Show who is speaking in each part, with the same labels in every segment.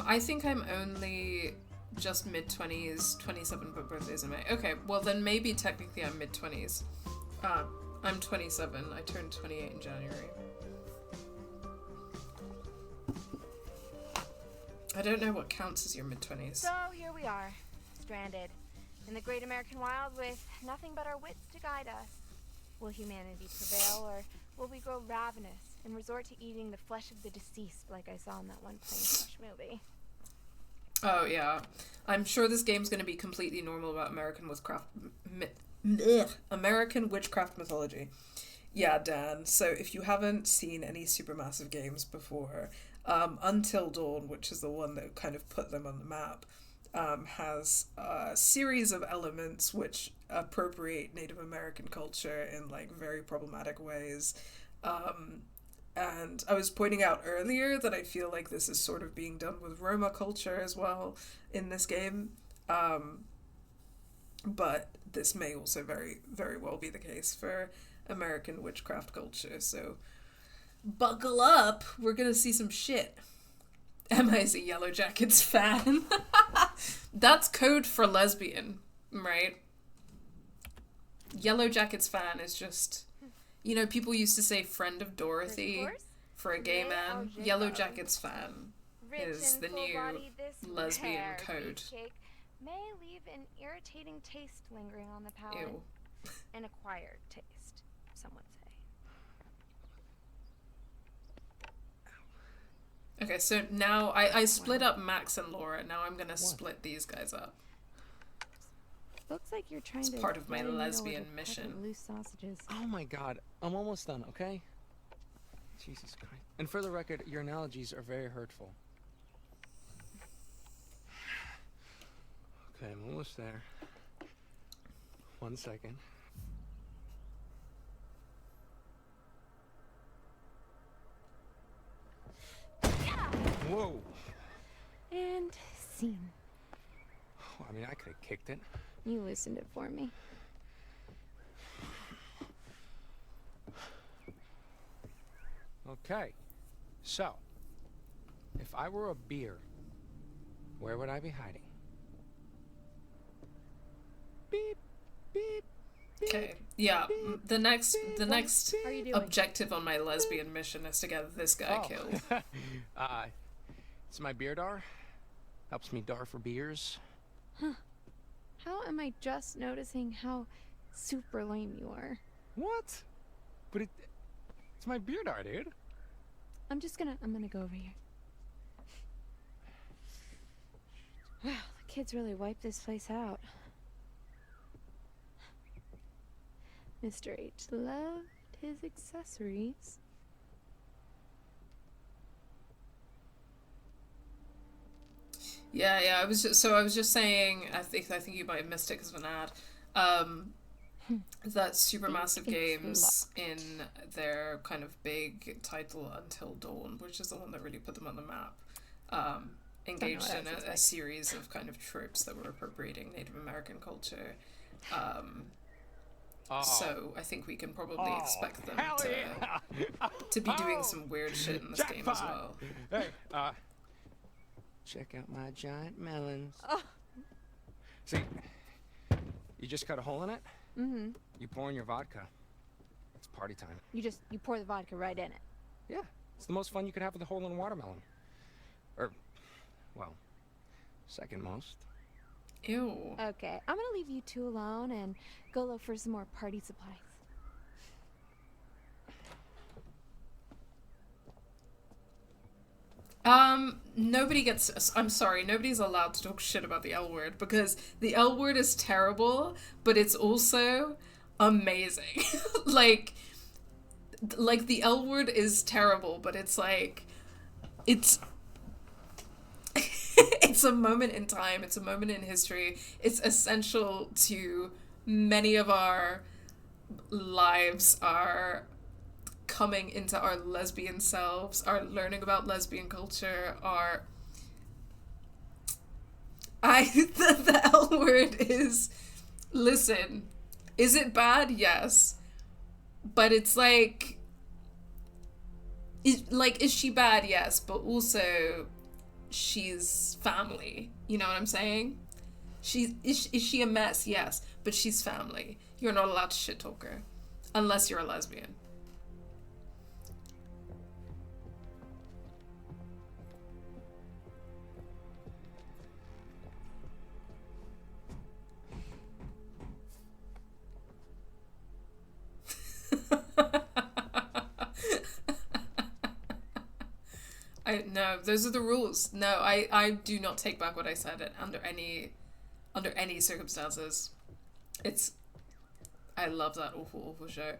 Speaker 1: I think I'm only just mid-20s, 27, but birthday's in May. Okay, well then maybe technically I'm mid-20s. I'm 27. I turned 28 in January. I don't know what counts as your mid-20s.
Speaker 2: So here we are, stranded in the great American wild with nothing but our wits to guide us. Will humanity prevail, or will we grow ravenous and resort to eating the flesh of the deceased like I saw in that one Plane Crush movie?
Speaker 1: Oh yeah, I'm sure this game's going to be completely normal about American witchcraft mythology. Yeah, Dan. So if you haven't seen any Supermassive games before, Until Dawn, which is the one that kind of put them on the map, has a series of elements which appropriate Native American culture in like very problematic ways. And I was pointing out earlier that I feel like this is sort of being done with Roma culture as well in this game. But this may also very, very well be the case for American witchcraft culture. So buckle up. We're going to see some shit. Emma is a Yellow Jackets fan. That's code for lesbian, right? Yellow Jackets fan is just... You know, people used to say friend of Dorothy for a gay man. Yellow Jackets fan is the new lesbian code.
Speaker 2: May leave an irritating taste lingering on the palate.
Speaker 1: Ew.
Speaker 2: An acquired taste, some would say.
Speaker 1: Okay, so now I split up Max and Laura. Now I'm going to split these guys up.
Speaker 2: Looks like you're trying
Speaker 1: It's part of my lesbian mission.
Speaker 2: Loose sausages.
Speaker 3: Oh my god, I'm almost done, okay? Jesus Christ. And for the record, your analogies are very hurtful. Okay, I'm almost there. 1 second. Whoa!
Speaker 2: And scene.
Speaker 3: I mean, I could have kicked it.
Speaker 2: You loosened it for me.
Speaker 3: Okay, so, if I were a beer, where would I be hiding? Beep, beep, beep.
Speaker 1: Okay, yeah, the next objective on my lesbian mission is to get this guy killed.
Speaker 3: It's my beer dar. Helps me dar for beers.
Speaker 2: Huh. How am I just noticing how super lame you are?
Speaker 3: What? But it's my beer dar, dude.
Speaker 2: I'm gonna go over here. Wow, the kids really wiped this place out. Mr. H loved his accessories.
Speaker 1: Yeah, I was just saying, I think you might have missed it because of an ad, that Supermassive Games in their kind of big title Until Dawn, which is the one that really put them on the map, engaged in a series of kind of tropes that were appropriating Native American culture. So I think we can probably expect them to be doing some weird shit in this game as well.
Speaker 3: Hey, check out my giant melons.
Speaker 2: Oh.
Speaker 3: See, you just cut a hole in it.
Speaker 2: Mm-hmm.
Speaker 3: You pour in your vodka. It's party time.
Speaker 2: You pour the vodka right in it.
Speaker 3: Yeah, it's the most fun you could have with a hole in a watermelon. Or, well, second most.
Speaker 1: Ew.
Speaker 2: Okay, I'm gonna leave you two alone and go look for some more party supplies.
Speaker 1: Nobody's allowed to talk shit about the L word because the L word is terrible, but it's also amazing. like the L word is terrible, but it's like, it's it's a moment in time, it's a moment in history, it's essential to many of our lives, our coming into our lesbian selves, our learning about lesbian culture, the L word is, listen, is it bad? Yes. But it's like, is she bad? Yes. But also, she's family. You know what I'm saying? Is she a mess? Yes, but she's family. You're not allowed to shit talk her unless you're a lesbian. No, those are the rules. No, I do not take back what I said under any circumstances. I love that awful, awful show.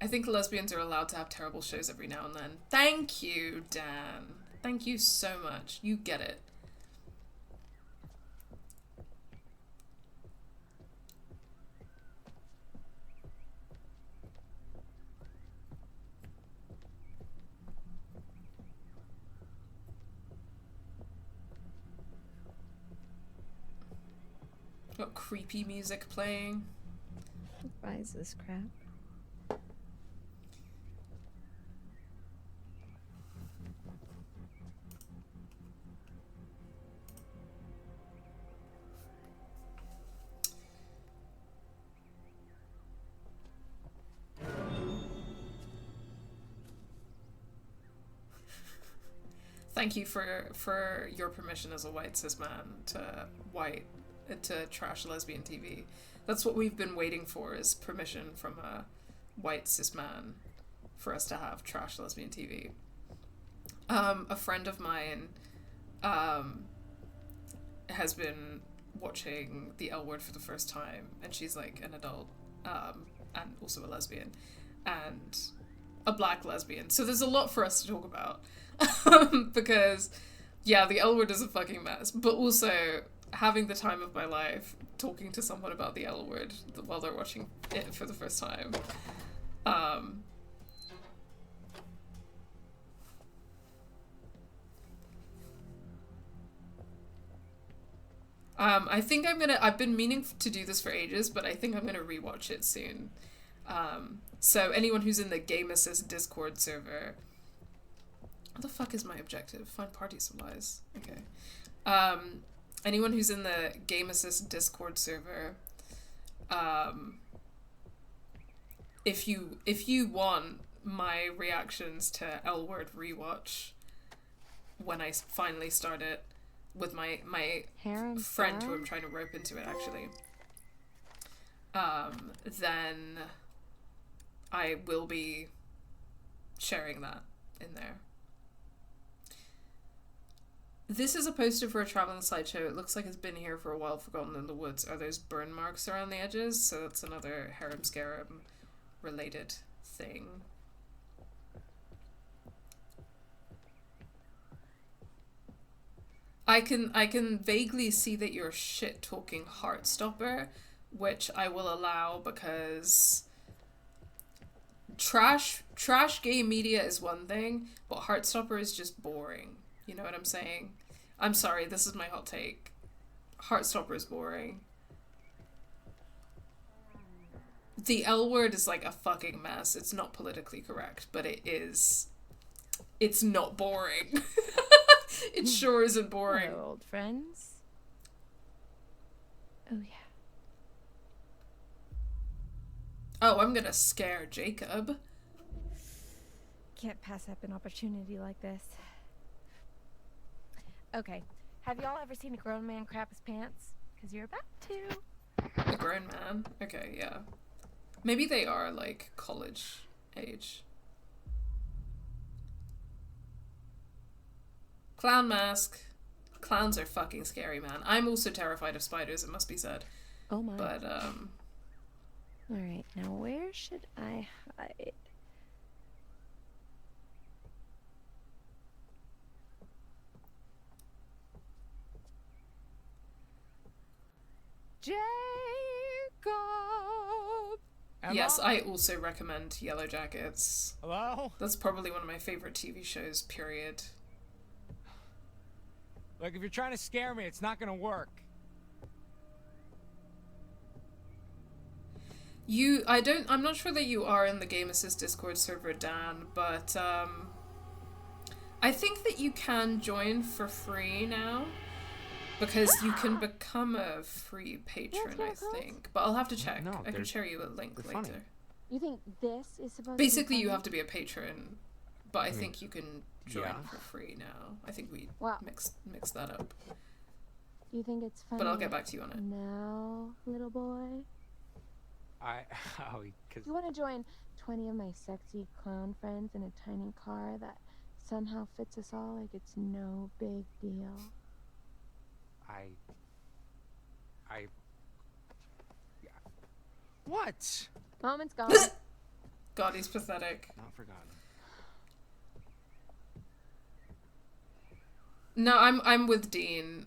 Speaker 1: I think lesbians are allowed to have terrible shows every now and then. Thank you, Dan. Thank you so much. You get it. Got creepy music playing.
Speaker 4: Who buys this crap?
Speaker 1: Thank you for your permission as a white cis man to trash lesbian TV. That's what we've been waiting for, is permission from a white cis man for us to have trash lesbian TV. A friend of mine has been watching The L Word for the first time, and she's like an adult and also a lesbian and a black lesbian. So there's a lot for us to talk about. Because, yeah, The L Word is a fucking mess, but also having the time of my life talking to someone about The L Word while they're watching it for the first time. I think I've been meaning to do this for ages, but I think I'm gonna rewatch it soon. So anyone who's in the Game Assist Discord server, what the fuck is my objective? Find party supplies. Okay. Anyone who's in the Game Assist Discord server, if you want my reactions to L Word rewatch when I finally start it with my friend who I'm trying to rope into it actually, then I will be sharing that in there. This is a poster for a traveling slideshow. It looks like it's been here for a while, forgotten in the woods. Are those burn marks around the edges? So that's another harem scarum related thing. I can vaguely see that you're shit talking Heartstopper, which I will allow because trash gay media is one thing, but Heartstopper is just boring. You know what I'm saying? I'm sorry, this is my hot take. Heartstopper is boring. The L Word is like a fucking mess. It's not politically correct, but it is. It's not boring. It sure isn't boring.
Speaker 4: Hello, old friends. Oh, yeah.
Speaker 1: Oh, I'm gonna scare Jacob.
Speaker 4: Can't pass up an opportunity like this.
Speaker 2: Okay, have y'all ever seen a grown man crap his pants? Because you're about to.
Speaker 1: A grown man? Okay, yeah. Maybe they are, like, college age. Clown mask. Clowns are fucking scary, man. I'm also terrified of spiders, it must be said.
Speaker 4: Oh my.
Speaker 1: But,
Speaker 4: Alright, now where should I hide? Jacob!
Speaker 1: yes, I also recommend Yellow Jackets.
Speaker 3: Hello?
Speaker 1: That's probably one of my favorite TV shows, period.
Speaker 3: Look, if you're trying to scare me, it's not gonna work.
Speaker 1: I'm not sure that you are in the Game Assist Discord server, Dan, but, I think that you can join for free now because you can become a free patron, I think. But I'll have to check.
Speaker 3: No,
Speaker 1: I can share you a link later.
Speaker 3: funny.
Speaker 2: You think this is supposed
Speaker 1: Basically,
Speaker 2: to be
Speaker 1: you
Speaker 2: funny?
Speaker 1: have to be a patron, but I think you can join for free now. I think we mix that up.
Speaker 2: You think it's funny?
Speaker 1: But I'll get back to you on it.
Speaker 2: Now, little boy.
Speaker 3: Because
Speaker 2: You want to join 20 of my sexy clown friends in a tiny car that somehow fits us all like it's no big deal?
Speaker 3: Yeah. What?
Speaker 2: Moment's gone.
Speaker 1: God, he's pathetic.
Speaker 3: Not forgotten.
Speaker 1: No, I'm with Dean.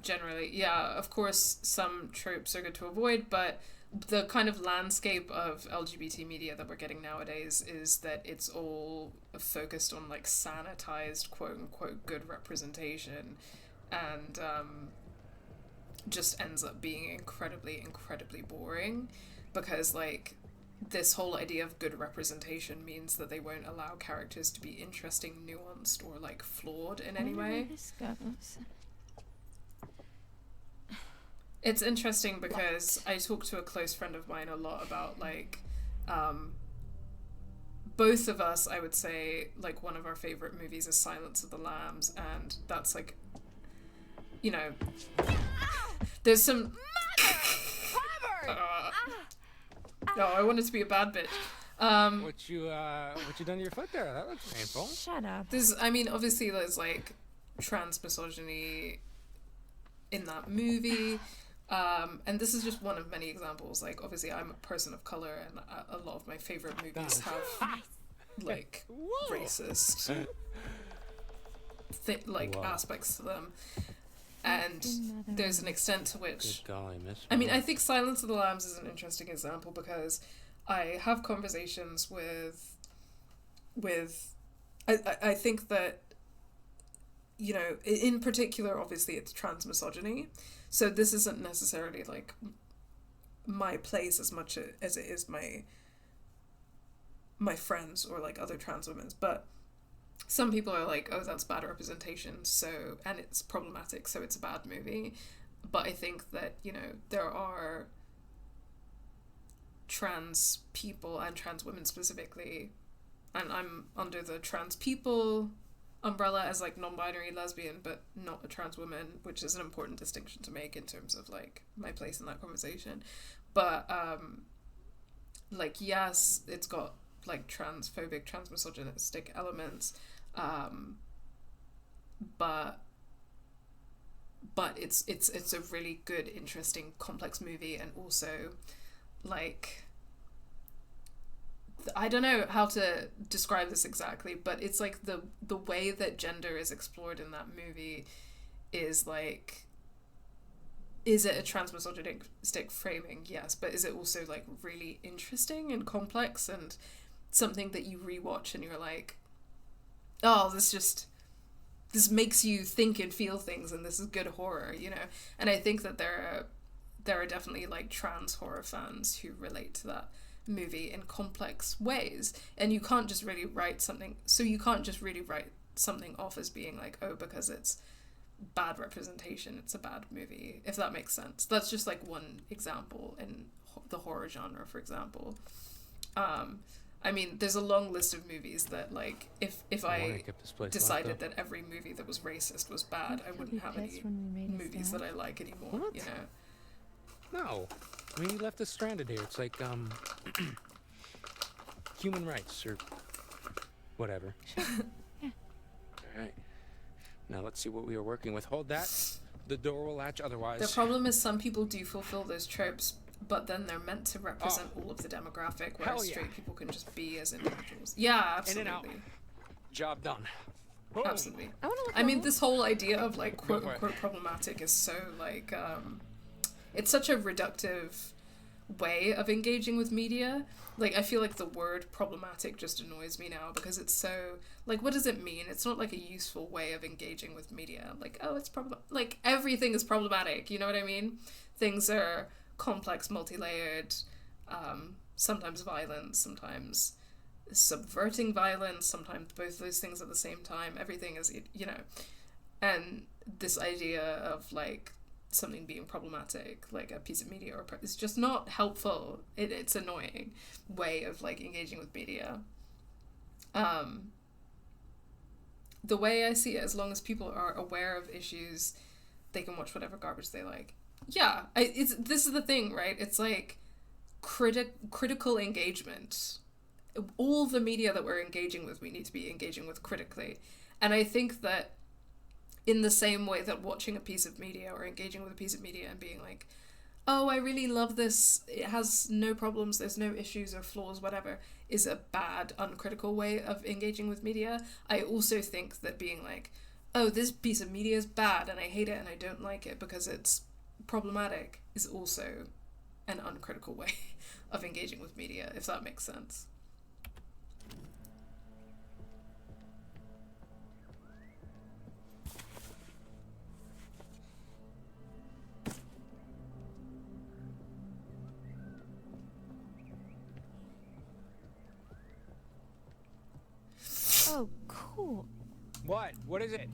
Speaker 1: Generally, yeah, of course, some tropes are good to avoid, but the kind of landscape of LGBT media that we're getting nowadays is that it's all focused on like sanitized quote unquote good representation, and just ends up being incredibly boring, because like this whole idea of good representation means that they won't allow characters to be interesting, nuanced, or like flawed in any way.
Speaker 4: This goes.
Speaker 1: It's interesting because I talk to a close friend of mine a lot about like both of us, I would say, like one of our favorite movies is Silence of the Lambs, and that's like, you know, there's some oh, I wanted to be a bad bitch.
Speaker 3: What you done to your foot there? That looks painful.
Speaker 4: Shut up.
Speaker 1: I mean, obviously there's like trans misogyny in that movie. And this is just one of many examples. Like, obviously, I'm a person of color, and a lot of my favorite movies have like racist aspects to them. And there's an extent to which,
Speaker 3: Good golly, miss.
Speaker 1: I mean, I think Silence of the Lambs is an interesting example because I have conversations with I think that, you know, in particular, obviously, it's trans misogyny. So this isn't necessarily like my place as much as it is my friends or like other trans women's. But some people are like, oh, that's bad representation, so, and it's problematic, so it's a bad movie. But I think that, you know, there are trans people and trans women specifically, and I'm under the trans people umbrella as like non-binary lesbian, but not a trans woman, which is an important distinction to make in terms of like my place in that conversation. But like, yes, it's got like transphobic, transmisogynistic elements, but it's a really good, interesting, complex movie, and also like, I don't know how to describe this exactly, but it's like the way that gender is explored in that movie is like, is it a transmisogynistic framing? Yes, but is it also like really interesting and complex and something that you rewatch and you're like, oh, this makes you think and feel things, and this is good horror, you know? And I think that there are definitely like trans horror fans who relate to that movie in complex ways, and you can't just really write something off as being like, oh, because it's bad representation, it's a bad movie, if that makes sense. That's just like one example in the horror genre, for example. I mean, there's a long list of movies that, like, if I decided that every movie that was racist was bad, I wouldn't have any movies that I like anymore. What? You know?
Speaker 3: No. I mean, you left us stranded here. It's like, human rights or whatever.
Speaker 4: Sure. Yeah.
Speaker 3: All right. Now let's see what we are working with. Hold that. The door will latch otherwise.
Speaker 1: The problem is some people do fulfill those tropes, but then they're meant to represent all of the demographic, whereas straight people can just be as individuals. Yeah, absolutely.
Speaker 3: In and out. Job done.
Speaker 1: Boom. Absolutely.
Speaker 2: I
Speaker 1: mean, this whole idea of like quote unquote problematic is so like it's such a reductive way of engaging with media. Like, I feel like the word problematic just annoys me now because it's so, like, what does it mean? It's not like a useful way of engaging with media. Like, oh, it's like everything is problematic, you know what I mean? Things are complex, multi-layered, sometimes violent, sometimes subverting violence, sometimes both those things at the same time. Everything is, you know, and this idea of like something being problematic, like a piece of media or it's just not helpful. It's annoying way of like engaging with media. The way I see it, as long as people are aware of issues, they can watch whatever garbage they like. Yeah, this is the thing, right? It's like critical engagement. All the media that we're engaging with, we need to be engaging with critically. And I think that in the same way that watching a piece of media or engaging with a piece of media and being like, oh, I really love this, it has no problems, there's no issues or flaws, whatever, is a bad, uncritical way of engaging with media. I also think that being like, oh, this piece of media is bad and I hate it and I don't like it because it's problematic, is also an uncritical way of engaging with media, if that makes sense.
Speaker 4: Oh, cool.
Speaker 3: What? What is it?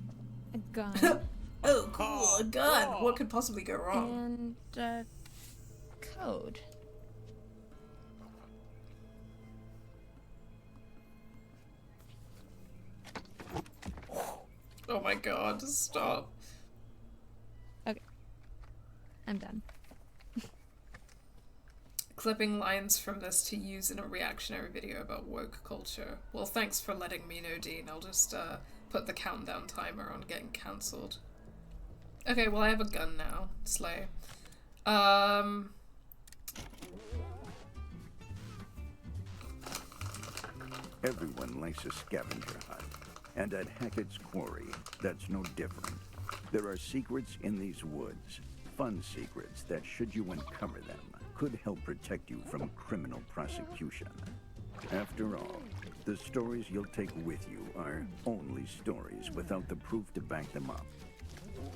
Speaker 4: A gun.
Speaker 1: Oh, cool, a gun!
Speaker 3: Oh.
Speaker 1: What could possibly go wrong?
Speaker 4: And, code.
Speaker 1: Oh my god, stop.
Speaker 4: Okay. I'm done.
Speaker 1: Clipping lines from this to use in a reactionary video about woke culture. Well, thanks for letting me know, Dean. I'll just put the countdown timer on getting cancelled. Okay, well I have a gun now. Slay.
Speaker 5: Everyone likes a scavenger hunt. And at Hackett's Quarry, that's no different. There are secrets in these woods. Fun secrets that, should you uncover them, could help protect you from criminal prosecution. After all, the stories you'll take with you are only stories without the proof to back them up.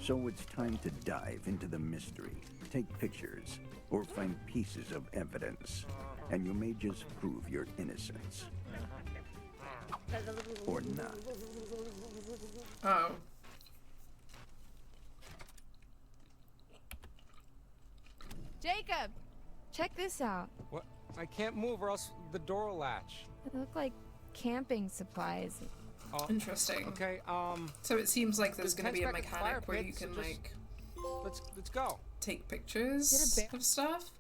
Speaker 5: So it's time to dive into the mystery, take pictures, or find pieces of evidence, and you may just prove your innocence. Or not.
Speaker 1: Oh.
Speaker 4: Jacob! Check this out.
Speaker 3: What? I can't move or else the door will latch.
Speaker 4: They look like camping supplies.
Speaker 3: Oh,
Speaker 1: Interesting.
Speaker 3: okay,
Speaker 1: So it seems like there's gonna be a
Speaker 3: tents back at the
Speaker 1: mechanic
Speaker 3: fire
Speaker 1: where you
Speaker 3: pit,
Speaker 1: can
Speaker 3: so just-
Speaker 1: like
Speaker 3: let's go.
Speaker 1: take pictures
Speaker 4: Is it a bear?
Speaker 1: of stuff.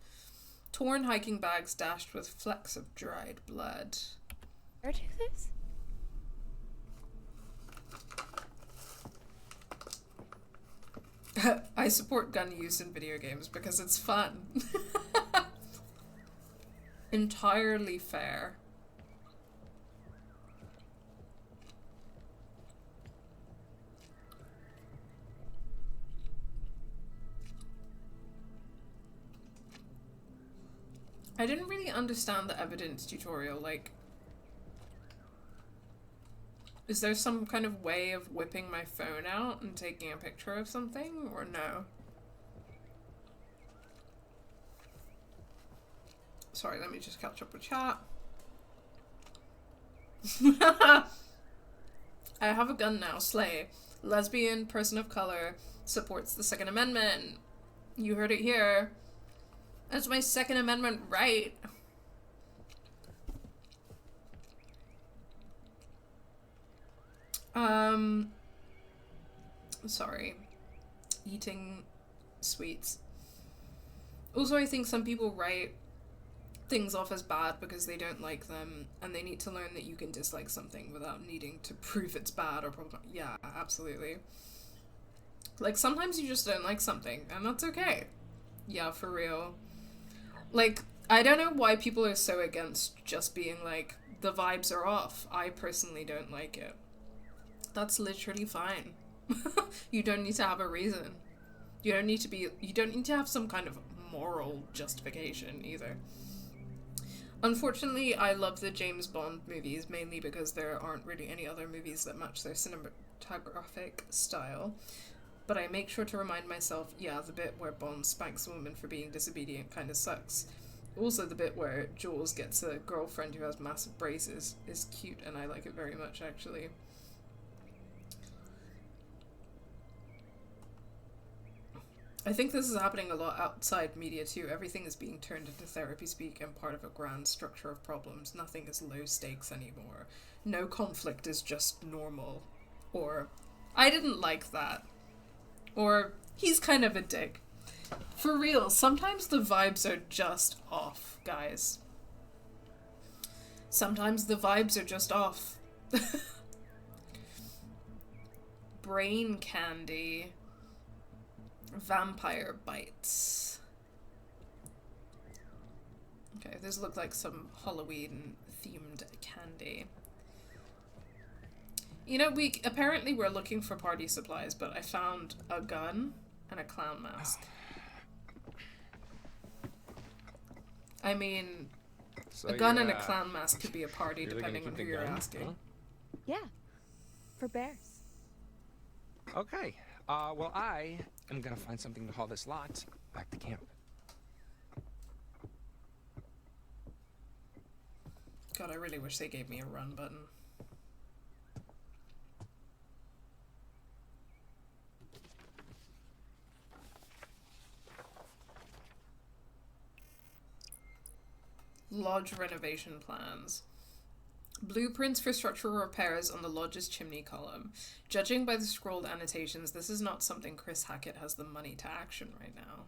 Speaker 1: Torn hiking bags dashed with flecks of dried blood.
Speaker 4: Where do this?
Speaker 1: I support gun use in video games because it's fun. Entirely fair. I didn't really understand the evidence tutorial, like, is there some kind of way of whipping my phone out and taking a picture of something, or no? Sorry, let me just catch up with chat. I have a gun now, slay. Lesbian, person of color, supports the Second Amendment. You heard it here. That's my Second Amendment right. Sorry. Eating sweets. Also, I think some people write things off as bad because they don't like them, and they need to learn that you can dislike something without needing to prove it's bad or problem. Yeah, absolutely. Like, sometimes you just don't like something, and that's okay. Yeah, for real. Like, I don't know why people are so against just being like, the vibes are off. I personally don't like it. That's literally fine. You don't need to have a reason. You don't need to have some kind of moral justification either. Unfortunately, I love the James Bond movies mainly because there aren't really any other movies that match their cinematographic style. But I make sure to remind myself, yeah, the bit where Bond spanks a woman for being disobedient kind of sucks. Also, the bit where Jules gets a girlfriend who has massive braces is cute, and I like it very much, actually. I think this is happening a lot outside media too. Everything is being turned into therapy speak and part of a grand structure of problems. Nothing is low stakes anymore. No conflict is just normal. Or, I didn't like that. Or, he's kind of a dick. For real, sometimes the vibes are just off, guys. Sometimes the vibes are just off. Brain candy. Vampire bites. Okay, those look like some Halloween themed candy. You know, we're looking for party supplies, but I found a gun and a clown mask. I mean,
Speaker 3: So
Speaker 1: a gun and a clown mask could be a party
Speaker 3: really
Speaker 1: depending on who you're asking.
Speaker 3: Huh?
Speaker 2: Yeah, for bears.
Speaker 3: Okay. Well, I am gonna find something to haul this lot back to camp.
Speaker 1: God, I really wish they gave me a run button. Lodge renovation plans. Blueprints for structural repairs on the lodge's chimney column. Judging by the scrolled annotations, this is not something Chris Hackett has the money to action right now.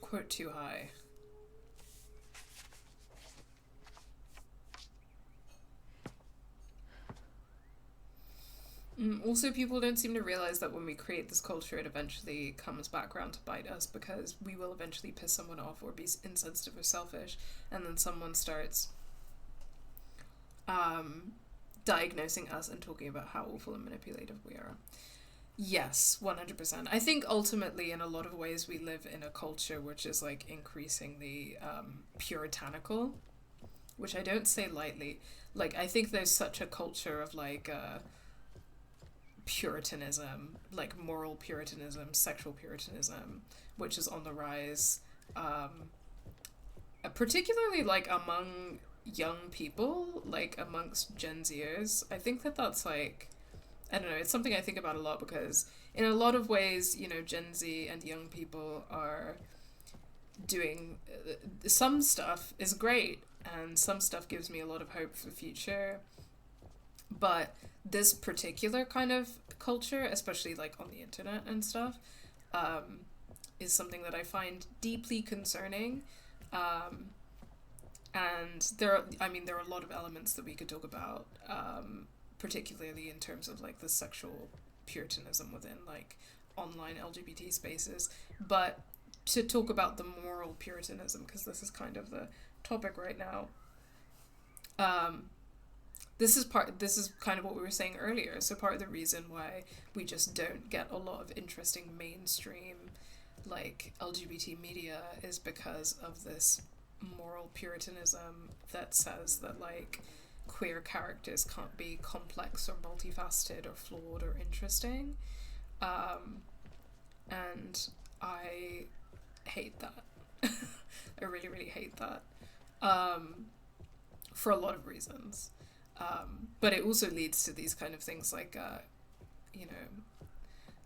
Speaker 1: Quote too high. Also, people don't seem to realize that when we create this culture, it eventually comes back around to bite us, because we will eventually piss someone off or be insensitive or selfish, and then someone starts diagnosing us and talking about how awful and manipulative we are. Yes, 100%. I think ultimately, in a lot of ways, we live in a culture which is like increasingly puritanical, which I don't say lightly. Like, I think there's such a culture of like Puritanism, like moral Puritanism, sexual Puritanism, which is on the rise, particularly like among young people, like amongst Gen Zers. I think that's like, I don't know, it's something I think about a lot, because in a lot of ways, you know, Gen Z and young people are doing some stuff is great, and some stuff gives me a lot of hope for the future, but this particular kind of culture, especially like on the internet and stuff, is something that I find deeply concerning. And there are a lot of elements that we could talk about, particularly in terms of like the sexual puritanism within like online LGBT spaces. But to talk about the moral puritanism, because this is kind of the topic right now, this is kind of what we were saying earlier. So part of the reason why we just don't get a lot of interesting mainstream like LGBT media is because of this moral puritanism that says that like queer characters can't be complex or multifaceted or flawed or interesting, and I hate that. I really, really hate that, for a lot of reasons. But it also leads to these kind of things like, you know,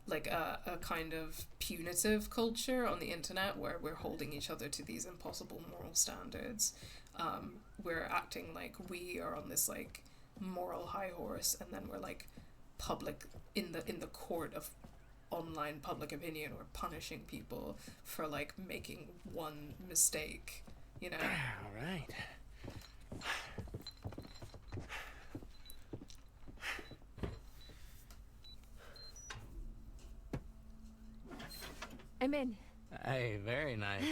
Speaker 1: like a kind of punitive culture on the internet where we're holding each other to these impossible moral standards. We're acting like we are on this like moral high horse, and then we're like public in the court of online public opinion, we're punishing people for like making one mistake, you know.
Speaker 3: All right.
Speaker 2: I'm in.
Speaker 6: Hey, very nice.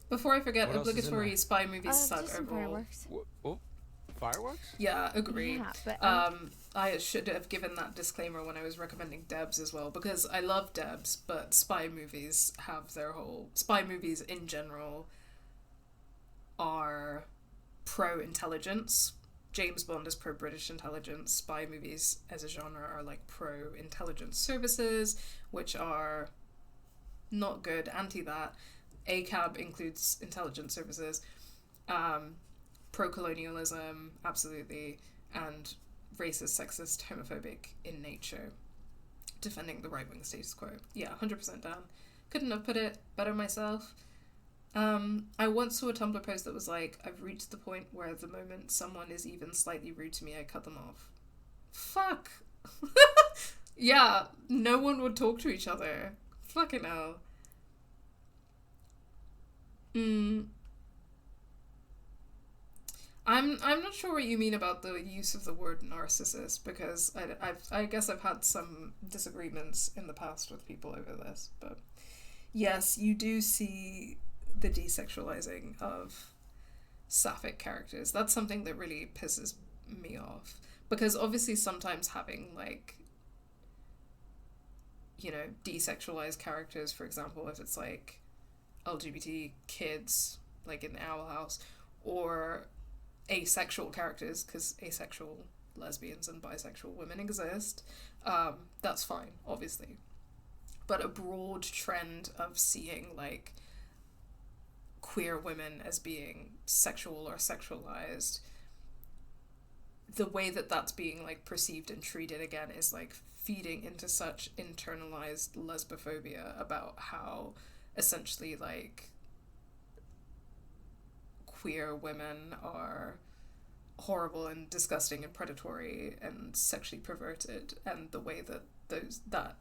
Speaker 1: Before I forget,
Speaker 3: What else is in
Speaker 1: obligatory
Speaker 3: there?
Speaker 1: spy movies suck
Speaker 2: Just some
Speaker 1: overall.
Speaker 2: fireworks.
Speaker 3: Oh, fireworks?
Speaker 1: Yeah, agree.
Speaker 2: Yeah, but
Speaker 1: I should have given that disclaimer when I was recommending Debs as well, because I love Debs, but spy movies have their whole... Spy movies in general are pro-intelligence James Bond is pro-British intelligence, spy movies as a genre are like pro-intelligence services, which are not good, anti that. ACAB includes intelligence services, pro-colonialism, absolutely, and racist, sexist, homophobic in nature, defending the right-wing status quo. Yeah, 100% down. Couldn't have put it better myself. I once saw a Tumblr post that was like, I've reached the point where the moment someone is even slightly rude to me, I cut them off. Fuck. Yeah, no one would talk to each other. Fucking hell. I'm not sure what you mean about the use of the word narcissist, because I guess I've had some disagreements in the past with people over this, but yes, you do see the desexualizing of sapphic characters. That's something that really pisses me off, because obviously sometimes having like, you know, desexualized characters, for example, if it's like LGBT kids, like in Owl House, or asexual characters, because asexual lesbians and bisexual women exist, that's fine, obviously. But a broad trend of seeing like queer women as being sexual or sexualized, the way that that's being like perceived and treated again is like feeding into such internalized lesbophobia about how essentially like queer women are horrible and disgusting and predatory and sexually perverted, and the way that that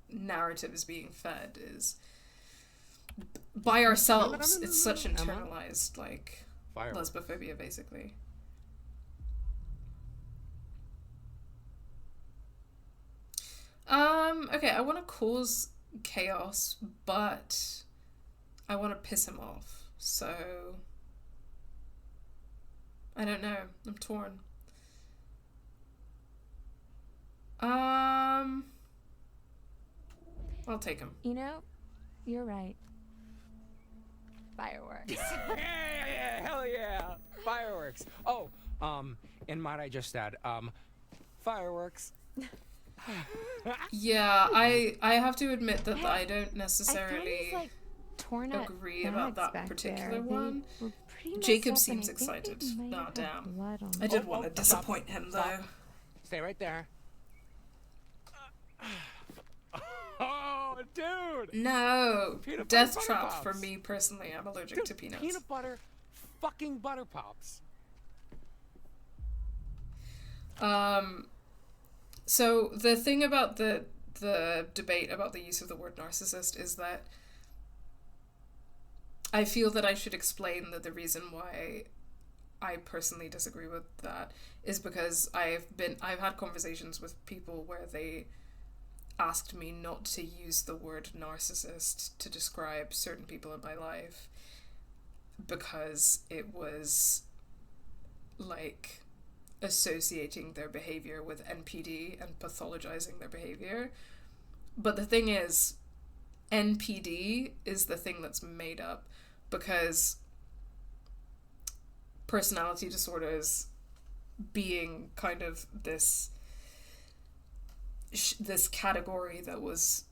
Speaker 1: narrative is being fed is by ourselves. It's such internalized like lesbophobia, basically. Okay, I want to cause chaos, but I want to piss him off, so I don't know. I'm torn. I'll take him.
Speaker 2: You know, you're right. Fireworks.
Speaker 3: Yeah, hell yeah, fireworks. Oh, and might I just add, fireworks.
Speaker 1: Yeah, I have to admit that I don't
Speaker 2: I found
Speaker 1: necessarily
Speaker 2: these, like, torn up
Speaker 1: agree about
Speaker 2: bags
Speaker 1: that
Speaker 2: back
Speaker 1: particular
Speaker 2: there.
Speaker 1: one.
Speaker 2: They were pretty messed
Speaker 1: Jacob
Speaker 2: up,
Speaker 1: seems
Speaker 2: and I think
Speaker 1: excited.
Speaker 2: they might
Speaker 1: Nah,
Speaker 2: have
Speaker 1: damn.
Speaker 2: blood on
Speaker 1: I did
Speaker 2: them.
Speaker 1: want to disappoint him, though.
Speaker 3: Stay right there. Oh, dude!
Speaker 1: No!
Speaker 3: Peanut butter
Speaker 1: Death
Speaker 3: butter
Speaker 1: trap
Speaker 3: pops.
Speaker 1: for me personally. I'm allergic
Speaker 3: Dude,
Speaker 1: to peanuts.
Speaker 3: peanut butter, fucking butter pops.
Speaker 1: So the thing about the debate about the use of the word narcissist is that I feel that I should explain that the reason why I personally disagree with that is because I've had conversations with people where they asked me not to use the word narcissist to describe certain people in my life because it was like associating their behavior with NPD and pathologizing their behavior. But the thing is, NPD is the thing that's made up, because personality disorders being kind of this category that was,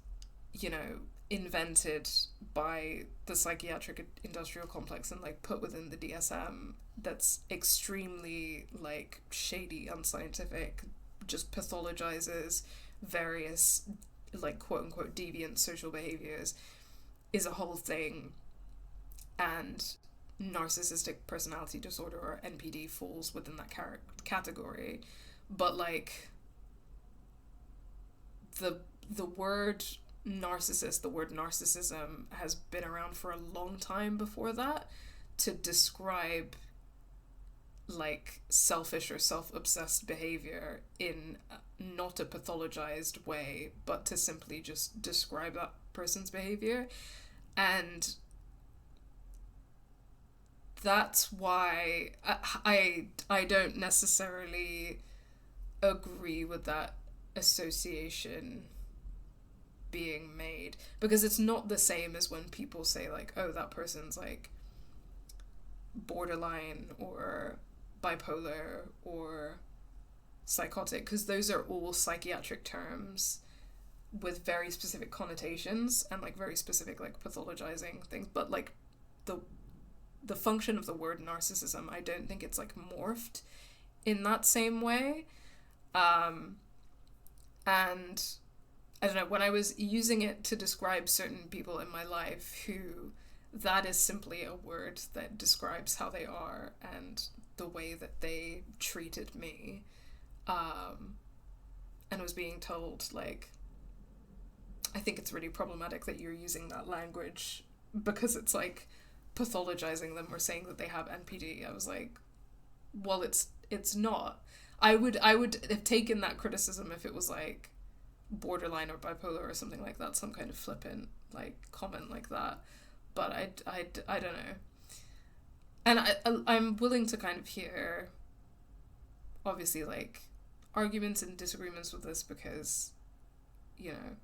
Speaker 1: you know, invented by the psychiatric industrial complex and like put within the DSM, that's extremely like shady, unscientific, just pathologizes various like quote unquote deviant social behaviors, is a whole thing. And narcissistic personality disorder, or NPD, falls within that category. But like the word narcissist, the word narcissism, has been around for a long time before that to describe like selfish or self-obsessed behavior in not a pathologized way, but to simply just describe that person's behavior. And that's why I don't necessarily agree with that association being made, because it's not the same as when people say like, oh, that person's like borderline or bipolar or psychotic, because those are all psychiatric terms with very specific connotations and like very specific like pathologizing things, but like the function of the word narcissism, I don't think it's like morphed in that same way. And I don't know, when I was using it to describe certain people in my life who that is simply a word that describes how they are and the way that they treated me, and was being told, like, I think it's really problematic that you're using that language because it's like pathologizing them or saying that they have NPD. I was like, well, it's not. I would have taken that criticism if it was like borderline or bipolar or something like that, some kind of flippant like comment like that. But I don't know. And I'm willing to kind of hear, obviously, like, arguments and disagreements with this because, you know,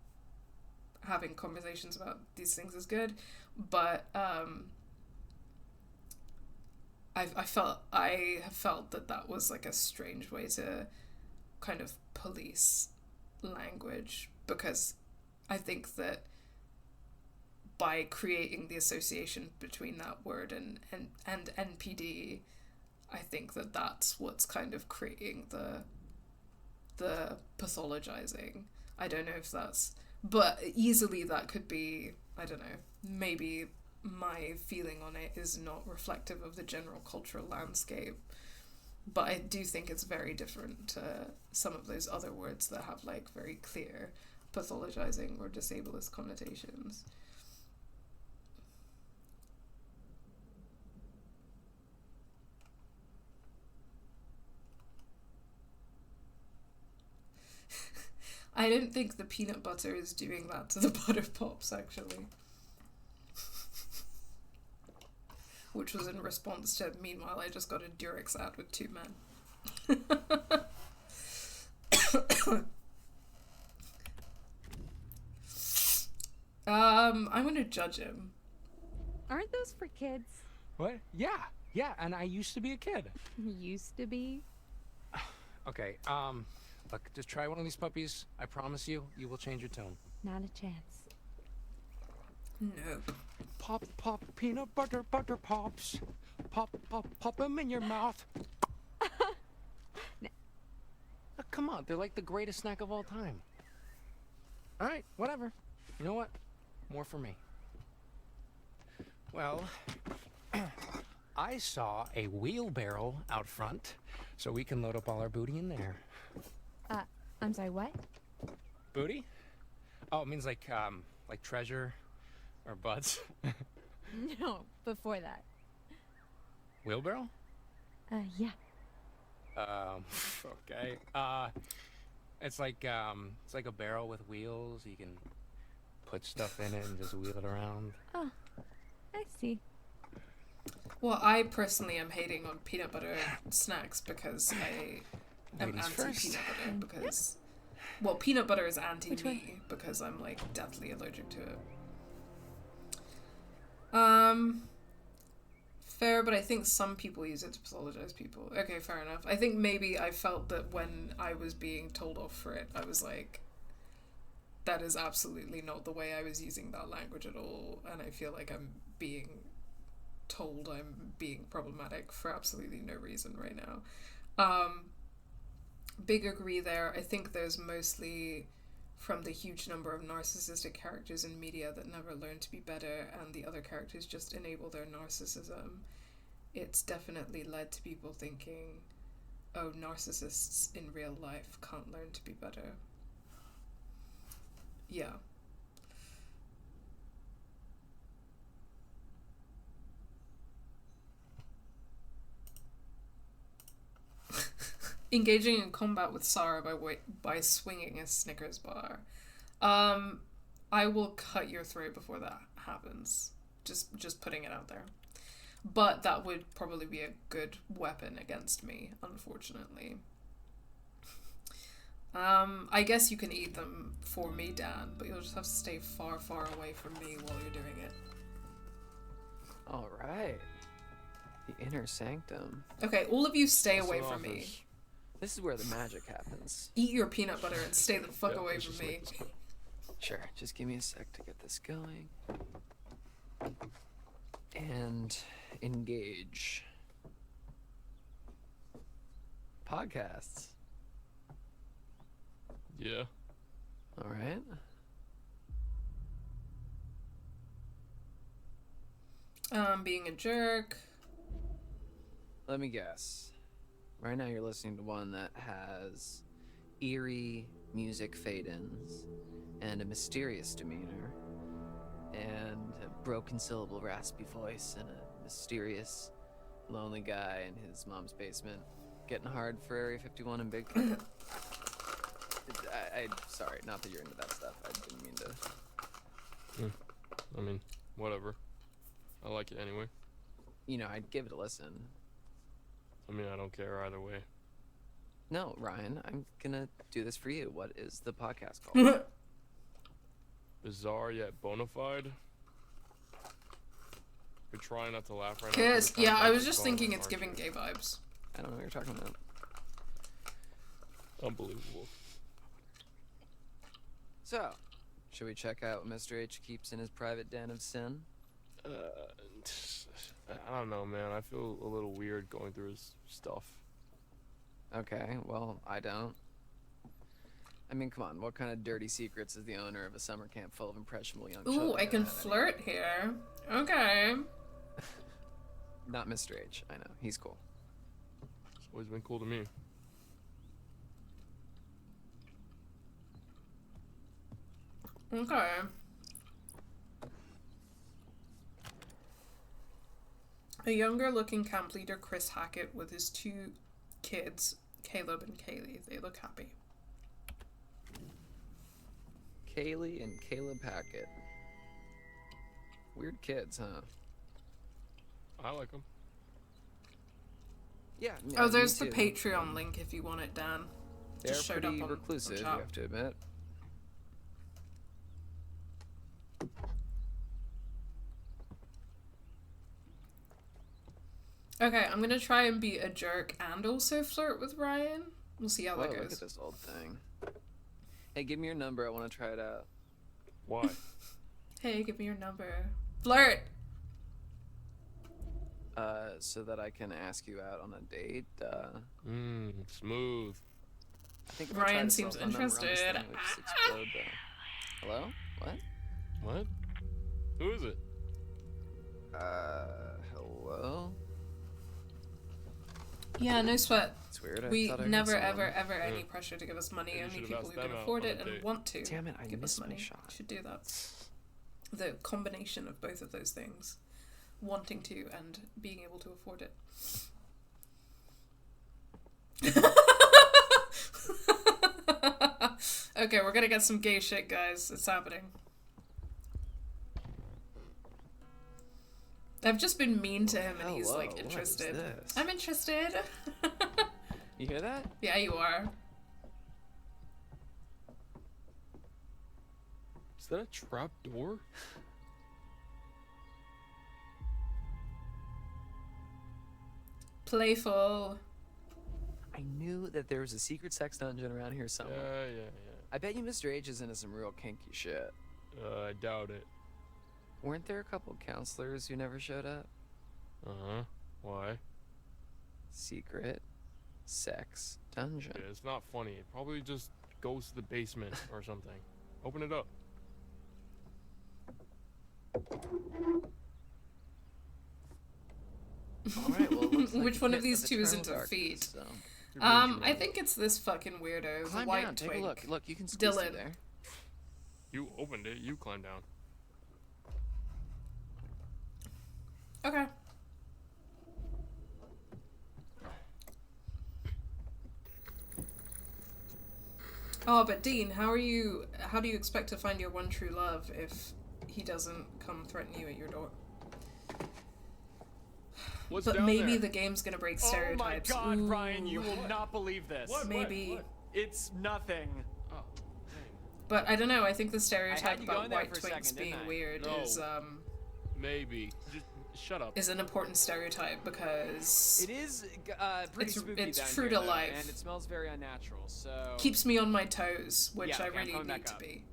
Speaker 1: having conversations about these things is good. But I have felt that was like a strange way to kind of police language, because I think that by creating the association between that word and NPD, I think that that's what's kind of creating the pathologizing. I don't know if that's, but easily that could be, I don't know, maybe my feeling on it is not reflective of the general cultural landscape, but I do think it's very different to some of those other words that have like very clear pathologizing or disableist connotations. I didn't think the peanut butter is doing that to the butter pops, actually. Which was in response to, meanwhile, I just got a Durex ad with two men. I'm gonna judge him.
Speaker 4: Aren't those for kids?
Speaker 3: What? Yeah, and I used to be a kid.
Speaker 4: Used to be?
Speaker 3: Okay, look, just try one of these puppies. I promise you, you will change your tone.
Speaker 4: Not a chance.
Speaker 1: Nope.
Speaker 3: Pop, peanut butter pops. Pop them in your mouth.
Speaker 4: No.
Speaker 3: Come on, they're like the greatest snack of all time. All right, whatever. You know what? More for me. Well, I saw a wheelbarrow out front, so we can load up all our booty in there.
Speaker 4: I'm sorry, what?
Speaker 3: Booty? Oh, it means like treasure or butts.
Speaker 4: No, before that.
Speaker 3: Wheelbarrow?
Speaker 4: Yeah.
Speaker 3: Okay. It's like a barrel with wheels. You can put stuff in it and just wheel it around.
Speaker 4: Oh, I see.
Speaker 1: Well, I personally am hating on peanut butter snacks because I am
Speaker 3: Ladies
Speaker 1: anti-peanut
Speaker 3: first.
Speaker 1: butter because, well, peanut butter is anti-me because I'm like deathly allergic to it. Fair, but I think some people use it to pathologize people. Okay, fair enough. I think maybe I felt that when I was being told off for it, I was like, that is absolutely not the way I was using that language at all, and I feel like I'm being told I'm being problematic for absolutely no reason right now. Big agree there. I think there's mostly from the huge number of narcissistic characters in media that never learn to be better and the other characters just enable their narcissism. It's definitely led to people thinking, oh, narcissists in real life can't learn to be better. Yeah. Engaging in combat with Sara by swinging a Snickers bar. I will cut your throat before that happens. Just putting it out there. But that would probably be a good weapon against me, unfortunately. I guess you can eat them for me, Dan, but you'll just have to stay far, far away from me while you're doing it.
Speaker 3: All right.
Speaker 7: The inner sanctum.
Speaker 1: Okay, all of you stay
Speaker 8: That's
Speaker 1: away
Speaker 8: an
Speaker 1: from me.
Speaker 8: office.
Speaker 7: This is where the magic happens.
Speaker 1: Eat your peanut butter and stay the fuck
Speaker 8: Yeah,
Speaker 1: away
Speaker 8: let's
Speaker 1: from
Speaker 8: just
Speaker 1: me.
Speaker 8: make this quick.
Speaker 7: Sure, just give me a sec to get this going. And engage. Podcasts.
Speaker 8: Yeah.
Speaker 7: All right.
Speaker 1: Being a jerk.
Speaker 7: Let me guess. Right now you're listening to one that has eerie music fade-ins and a mysterious demeanor and a broken syllable raspy voice and a mysterious lonely guy in his mom's basement getting hard for Area 51 and Big Cat. Sorry, not that you're into that stuff. I didn't mean to.
Speaker 8: I mean, whatever. I like it anyway.
Speaker 7: You know, I'd give it a listen.
Speaker 8: I mean, I don't care either way.
Speaker 7: No, Ryan, I'm gonna do this for you. What is the podcast called?
Speaker 8: Bizarre yet bona fide. We're trying not to laugh right now.
Speaker 1: Yes, yeah, I was just thinking it's giving gay vibes.
Speaker 7: I don't know what you're talking about.
Speaker 8: Unbelievable.
Speaker 7: So, should we check out what Mr. H keeps in his private den of sin?
Speaker 8: I don't know, man. I feel a little weird going through his stuff.
Speaker 7: Okay, well, I don't. I mean, come on, what kind of dirty secrets is the owner of a summer camp full of impressionable young children?
Speaker 1: Ooh, I can flirt here. Okay.
Speaker 7: Not Mr. H, I know. He's cool.
Speaker 8: It's always been cool to me.
Speaker 1: Okay. A younger looking camp leader, Chris Hackett, with his two kids, Caleb and Kaylee. They look happy.
Speaker 7: Kaylee and Caleb Hackett. Weird kids, huh?
Speaker 8: I like him.
Speaker 7: Yeah.
Speaker 1: Oh, there's
Speaker 7: me
Speaker 1: the
Speaker 7: too.
Speaker 1: Patreon link if you want it, Dan.
Speaker 7: They're
Speaker 1: Just showed
Speaker 7: pretty
Speaker 1: up on
Speaker 7: reclusive, you
Speaker 1: chat.
Speaker 7: have to admit.
Speaker 1: Okay, I'm gonna try and be a jerk and also flirt with Ryan. We'll see how
Speaker 7: Whoa,
Speaker 1: that
Speaker 7: look
Speaker 1: goes.
Speaker 7: at this old thing. Hey, give me your number. I want to try it out.
Speaker 8: Why?
Speaker 1: Hey, give me your number. Flirt!
Speaker 7: So that I can ask you out on a date.
Speaker 8: Smooth.
Speaker 7: I think if I tried
Speaker 1: Ryan
Speaker 7: a cell
Speaker 1: seems
Speaker 7: phone number on this
Speaker 1: interested.
Speaker 7: thing, it would just explode the... Hello? What?
Speaker 8: What? Who is it?
Speaker 7: Hello?
Speaker 1: Yeah, no sweat.
Speaker 7: It's weird. I
Speaker 1: We
Speaker 7: thought I heard
Speaker 1: never,
Speaker 7: someone.
Speaker 1: ever any pressure to give us money.
Speaker 8: Maybe you
Speaker 1: Only
Speaker 8: should have
Speaker 1: people
Speaker 8: asked
Speaker 1: who can
Speaker 8: them out
Speaker 1: afford
Speaker 8: on
Speaker 1: it
Speaker 8: a
Speaker 1: and
Speaker 8: date.
Speaker 1: want to
Speaker 7: Damn it, I
Speaker 1: give us
Speaker 7: missed my
Speaker 1: money
Speaker 7: shot.
Speaker 1: should do that. The combination of both of those things. Wanting to and being able to afford it. Okay, we're gonna get some gay shit, guys. It's happening. I've just been mean to him and he's
Speaker 7: Hello,
Speaker 1: like
Speaker 7: what is
Speaker 1: interested.
Speaker 7: this?
Speaker 1: I'm interested.
Speaker 7: You hear that?
Speaker 1: Yeah, you are.
Speaker 8: Is that a trap door?
Speaker 1: Playful.
Speaker 7: I knew that there was a secret sex dungeon around here somewhere.
Speaker 8: Yeah.
Speaker 7: I bet you Mr. H is into some real kinky shit.
Speaker 8: I doubt it.
Speaker 7: Weren't there a couple counselors who never showed up?
Speaker 8: Uh-huh. Why?
Speaker 7: Secret sex dungeon.
Speaker 8: Yeah, it's not funny. It probably just goes to the basement or something. Open it up.
Speaker 7: Alright, well, it looks like
Speaker 1: Which
Speaker 7: you
Speaker 1: one of
Speaker 7: hit
Speaker 1: these
Speaker 7: the
Speaker 1: two is
Speaker 7: eternal
Speaker 1: into
Speaker 7: darkness,
Speaker 1: feet?
Speaker 7: so.
Speaker 1: I think it's this fucking weirdo, the
Speaker 7: Climb
Speaker 1: white
Speaker 7: down, take
Speaker 1: twink.
Speaker 7: a look. Look, you can squeeze through
Speaker 1: Dylan.
Speaker 7: there.
Speaker 8: You opened it. You climb down.
Speaker 1: Okay. Oh, but Dean, how do you expect to find your one true love if he doesn't come threaten you at your door?
Speaker 8: What's
Speaker 1: But
Speaker 8: down
Speaker 1: maybe
Speaker 8: there?
Speaker 1: the game's gonna break
Speaker 9: Oh my
Speaker 1: stereotypes.
Speaker 9: god,
Speaker 1: Ooh.
Speaker 9: Ryan, you will not believe this.
Speaker 1: Maybe.
Speaker 9: It's nothing.
Speaker 8: Oh,
Speaker 1: But I don't know, I think the stereotype
Speaker 9: you going
Speaker 1: about
Speaker 9: there
Speaker 1: white
Speaker 9: for a
Speaker 1: twinks
Speaker 9: second,
Speaker 1: being
Speaker 9: didn't I?
Speaker 1: weird
Speaker 8: No.
Speaker 1: is
Speaker 8: maybe. Just Shut up.
Speaker 1: is an important stereotype because
Speaker 9: It is pretty spooky
Speaker 1: it's
Speaker 9: down
Speaker 1: true
Speaker 9: here,
Speaker 1: to
Speaker 9: though,
Speaker 1: life.
Speaker 9: and it smells very unnatural. So
Speaker 1: keeps me on my toes, which
Speaker 9: Yeah,
Speaker 1: I
Speaker 9: okay, I'm
Speaker 1: really
Speaker 9: coming
Speaker 1: need
Speaker 9: back
Speaker 1: to
Speaker 9: up.
Speaker 1: be.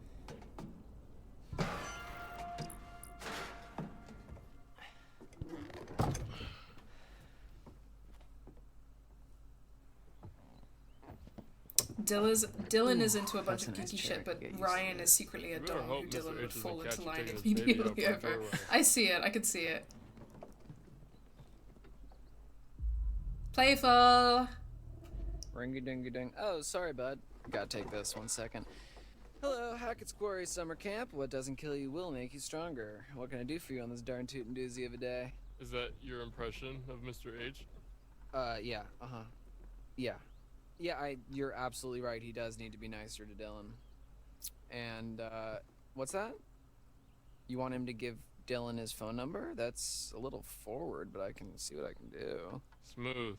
Speaker 1: Dylan is into a bunch
Speaker 7: that's
Speaker 1: of
Speaker 7: a nice
Speaker 1: geeky
Speaker 7: chair.
Speaker 1: shit, but
Speaker 7: Get used to
Speaker 1: Ryan
Speaker 7: it.
Speaker 1: is secretly a
Speaker 8: You better
Speaker 1: dom who
Speaker 8: hope Mr.
Speaker 1: Dylan would
Speaker 8: H
Speaker 1: fall
Speaker 8: doesn't catch
Speaker 1: into
Speaker 8: you
Speaker 1: line
Speaker 8: taking his baby out
Speaker 1: immediately
Speaker 8: the
Speaker 1: over.
Speaker 8: doorway.
Speaker 1: I see it. I can see it. Playful.
Speaker 7: Ringy dingy ding. Oh, sorry, bud. Gotta take this 1 second. Hello, Hackett's Quarry Summer Camp. What doesn't kill you will make you stronger. What can I do for you on this darn tootin' doozy of a day?
Speaker 8: Is that your impression of Mr. H?
Speaker 7: Yeah, Yeah. Yeah, you're absolutely right. He does need to be nicer to Dylan. And, what's that? You want him to give Dylan his phone number? That's a little forward, but I can see what I can do.
Speaker 8: Smooth.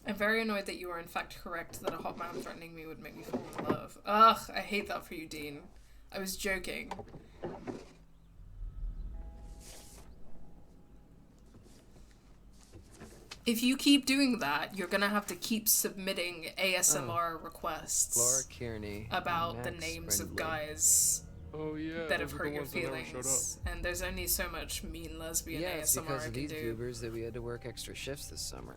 Speaker 1: I'm very annoyed that you are in fact correct that a hot man threatening me would make me fall in love. Ugh, I hate that for you, Dean. I was joking. If you keep doing that, you're gonna have to keep submitting ASMR requests
Speaker 7: Laura Kearney.
Speaker 1: about the
Speaker 7: Max
Speaker 1: names of
Speaker 7: Brindley.
Speaker 1: guys
Speaker 8: Oh yeah.
Speaker 1: that have
Speaker 8: those are
Speaker 1: hurt
Speaker 8: the
Speaker 1: your
Speaker 8: ones that never showed
Speaker 1: feelings. And there's only so much mean lesbian
Speaker 7: Yeah, it's
Speaker 1: ASMR
Speaker 7: because
Speaker 1: I
Speaker 7: of
Speaker 1: can
Speaker 7: these
Speaker 1: do.
Speaker 7: goobers that we had to work extra shifts this summer.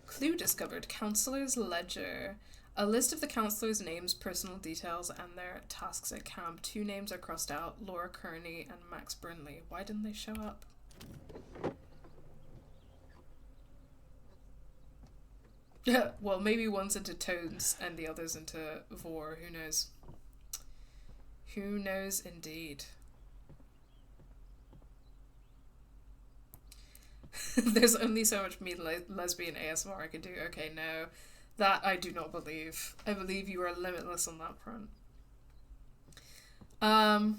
Speaker 1: Clue discovered. Counselor's ledger. A list of the counselor's names, personal details, and their tasks at camp. 2 names are crossed out. Laura Kearney and Max Brindley. Why didn't they show up? Yeah, well, maybe one's into toads and the other's into vor. Who knows? Who knows indeed. There's only so much mean lesbian ASMR I can do. Okay, no. That I do not believe. I believe you are limitless on that front. Oh,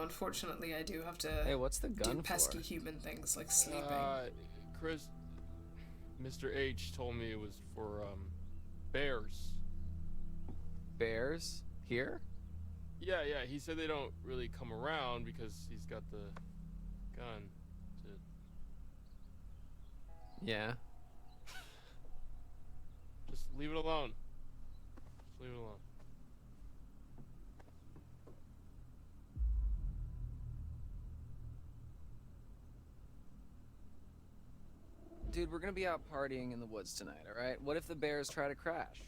Speaker 1: unfortunately, I do have to
Speaker 7: Hey, what's the gun
Speaker 1: do pesky
Speaker 7: for?
Speaker 1: human things like sleeping.
Speaker 8: Chris, Mr. H told me it was for bears.
Speaker 7: Bears? Here?
Speaker 8: Yeah, he said they don't really come around because he's got the gun to...
Speaker 7: Yeah.
Speaker 8: Just leave it alone. Just leave it alone.
Speaker 7: Dude, we're gonna be out partying in the woods tonight, alright? What if the bears try to crash?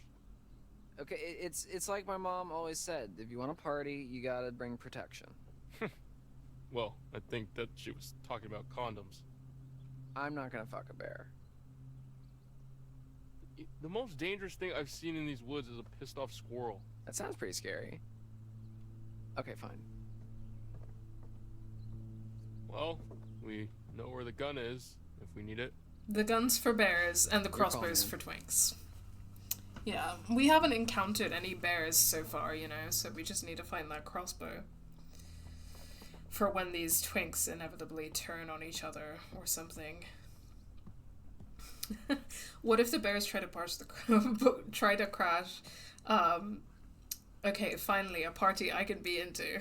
Speaker 7: Okay, it's like my mom always said, if you want to party, you gotta bring protection.
Speaker 8: Well, I think that she was talking about condoms.
Speaker 7: I'm not gonna fuck a bear.
Speaker 8: The most dangerous thing I've seen in these woods is a pissed off squirrel.
Speaker 7: That sounds pretty scary. Okay, fine.
Speaker 8: Well, we know where the gun is if we need it.
Speaker 1: The gun's for bears and the
Speaker 7: Your call,
Speaker 1: crossbows
Speaker 7: man.
Speaker 1: for twinks. Yeah, we haven't encountered any bears so far, you know, so we just need to find that crossbow. For when these twinks inevitably turn on each other or something. What if the bears try to try to crash? Okay, finally, a party I can be into.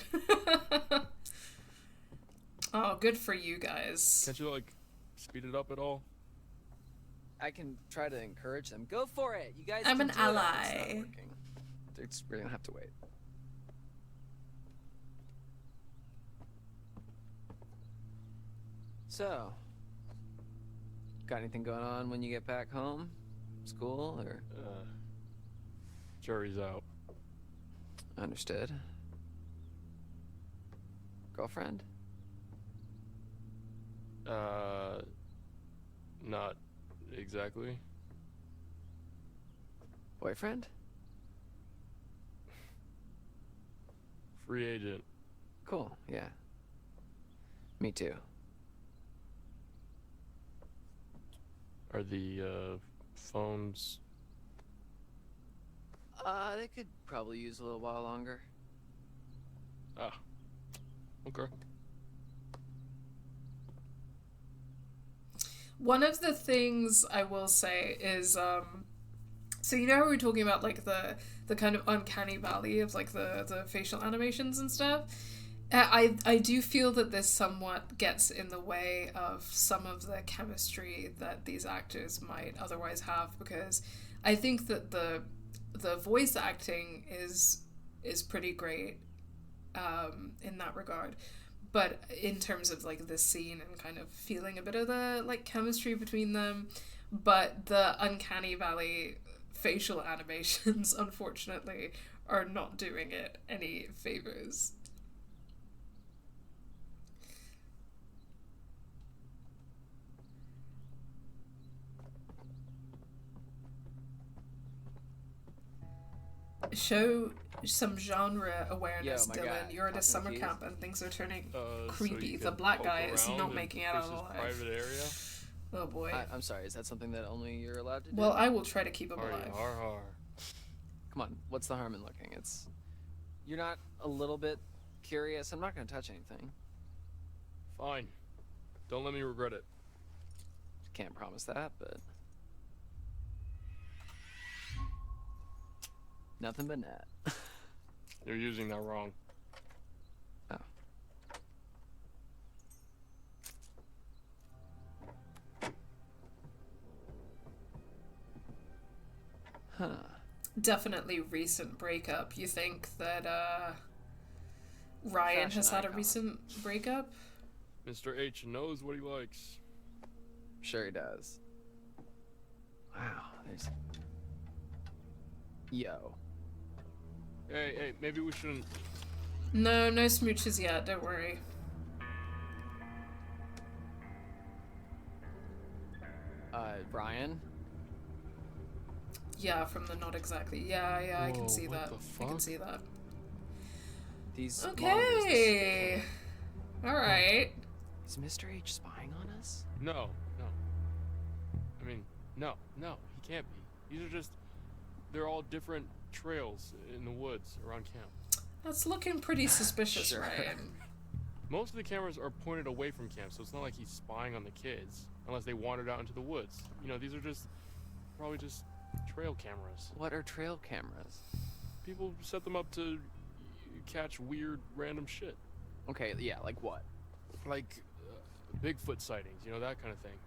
Speaker 1: Oh, good for you guys.
Speaker 8: Can't you, like, speed it up at all?
Speaker 7: I can try to encourage them. Go for it! You guys
Speaker 1: I'm
Speaker 7: can
Speaker 1: an
Speaker 7: do it. It's
Speaker 1: ally.
Speaker 7: not working. It's really gonna have to wait. So, got anything going on when you get back home? School or?
Speaker 8: Jury's out.
Speaker 7: Understood. Girlfriend?
Speaker 8: Not exactly.
Speaker 7: Boyfriend?
Speaker 8: Free agent.
Speaker 7: Cool, yeah. Me too.
Speaker 8: Are the, phones...
Speaker 7: They could probably use a little while longer.
Speaker 8: Ah. Okay.
Speaker 1: One of the things I will say is, So you know how we were talking about like the kind of uncanny valley of like the facial animations and stuff? I do feel that this somewhat gets in the way of some of the chemistry that these actors might otherwise have, because I think that the voice acting is pretty great in that regard. But in terms of like this scene and kind of feeling a bit of the like chemistry between them, but the uncanny valley facial animations unfortunately are not doing it any favors. Show some genre awareness,
Speaker 7: Yo, my
Speaker 1: Dylan.
Speaker 7: guy,
Speaker 1: You're at a
Speaker 7: talking
Speaker 1: summer
Speaker 7: keys.
Speaker 1: camp and things are turning
Speaker 8: So
Speaker 1: creepy.
Speaker 8: you
Speaker 1: The
Speaker 8: can
Speaker 1: black
Speaker 8: poke
Speaker 1: guy is
Speaker 8: around
Speaker 1: not
Speaker 8: in
Speaker 1: making it out
Speaker 8: Chris's
Speaker 1: alive.
Speaker 8: private area.
Speaker 1: Oh boy.
Speaker 7: I'm sorry, is that something that only you're allowed to do?
Speaker 1: Well, I will try to keep him
Speaker 8: Har
Speaker 1: alive.
Speaker 8: har har.
Speaker 7: Come on, what's the harm in looking? You're not a little bit curious? I'm not gonna touch anything.
Speaker 8: Fine. Don't let me regret it.
Speaker 7: Can't promise that, but... Nothing but net.
Speaker 8: You're using that wrong.
Speaker 7: Oh. Huh.
Speaker 1: Definitely recent breakup. You think that Ryan
Speaker 7: Fashion
Speaker 1: has had a
Speaker 7: icon.
Speaker 1: recent breakup?
Speaker 8: Mr. H knows what he likes.
Speaker 7: Sure he does. Wow, there's... Yo.
Speaker 8: Hey, maybe we shouldn't...
Speaker 1: No smooches yet, don't worry.
Speaker 7: Ryan?
Speaker 1: Yeah, from the not exactly. Yeah, I can
Speaker 8: Whoa,
Speaker 1: see
Speaker 8: what
Speaker 1: that.
Speaker 8: the
Speaker 1: I can
Speaker 8: fuck?
Speaker 1: see that.
Speaker 7: These
Speaker 1: Okay. Alright.
Speaker 7: Is Mr. H spying on us?
Speaker 8: No. I mean, no, he can't be. These are just... They're all different trails in the woods around camp.
Speaker 1: That's looking pretty suspicious,
Speaker 7: Sure.
Speaker 1: Ryan.
Speaker 8: Most of the cameras are pointed away from camp, so it's not like he's spying on the kids, unless they wandered out into the woods. You know, these are just... probably just trail cameras.
Speaker 7: What are trail cameras?
Speaker 8: People set them up to catch weird, random shit.
Speaker 7: Okay, yeah, like what?
Speaker 8: Like Bigfoot sightings, you know, that kind of thing.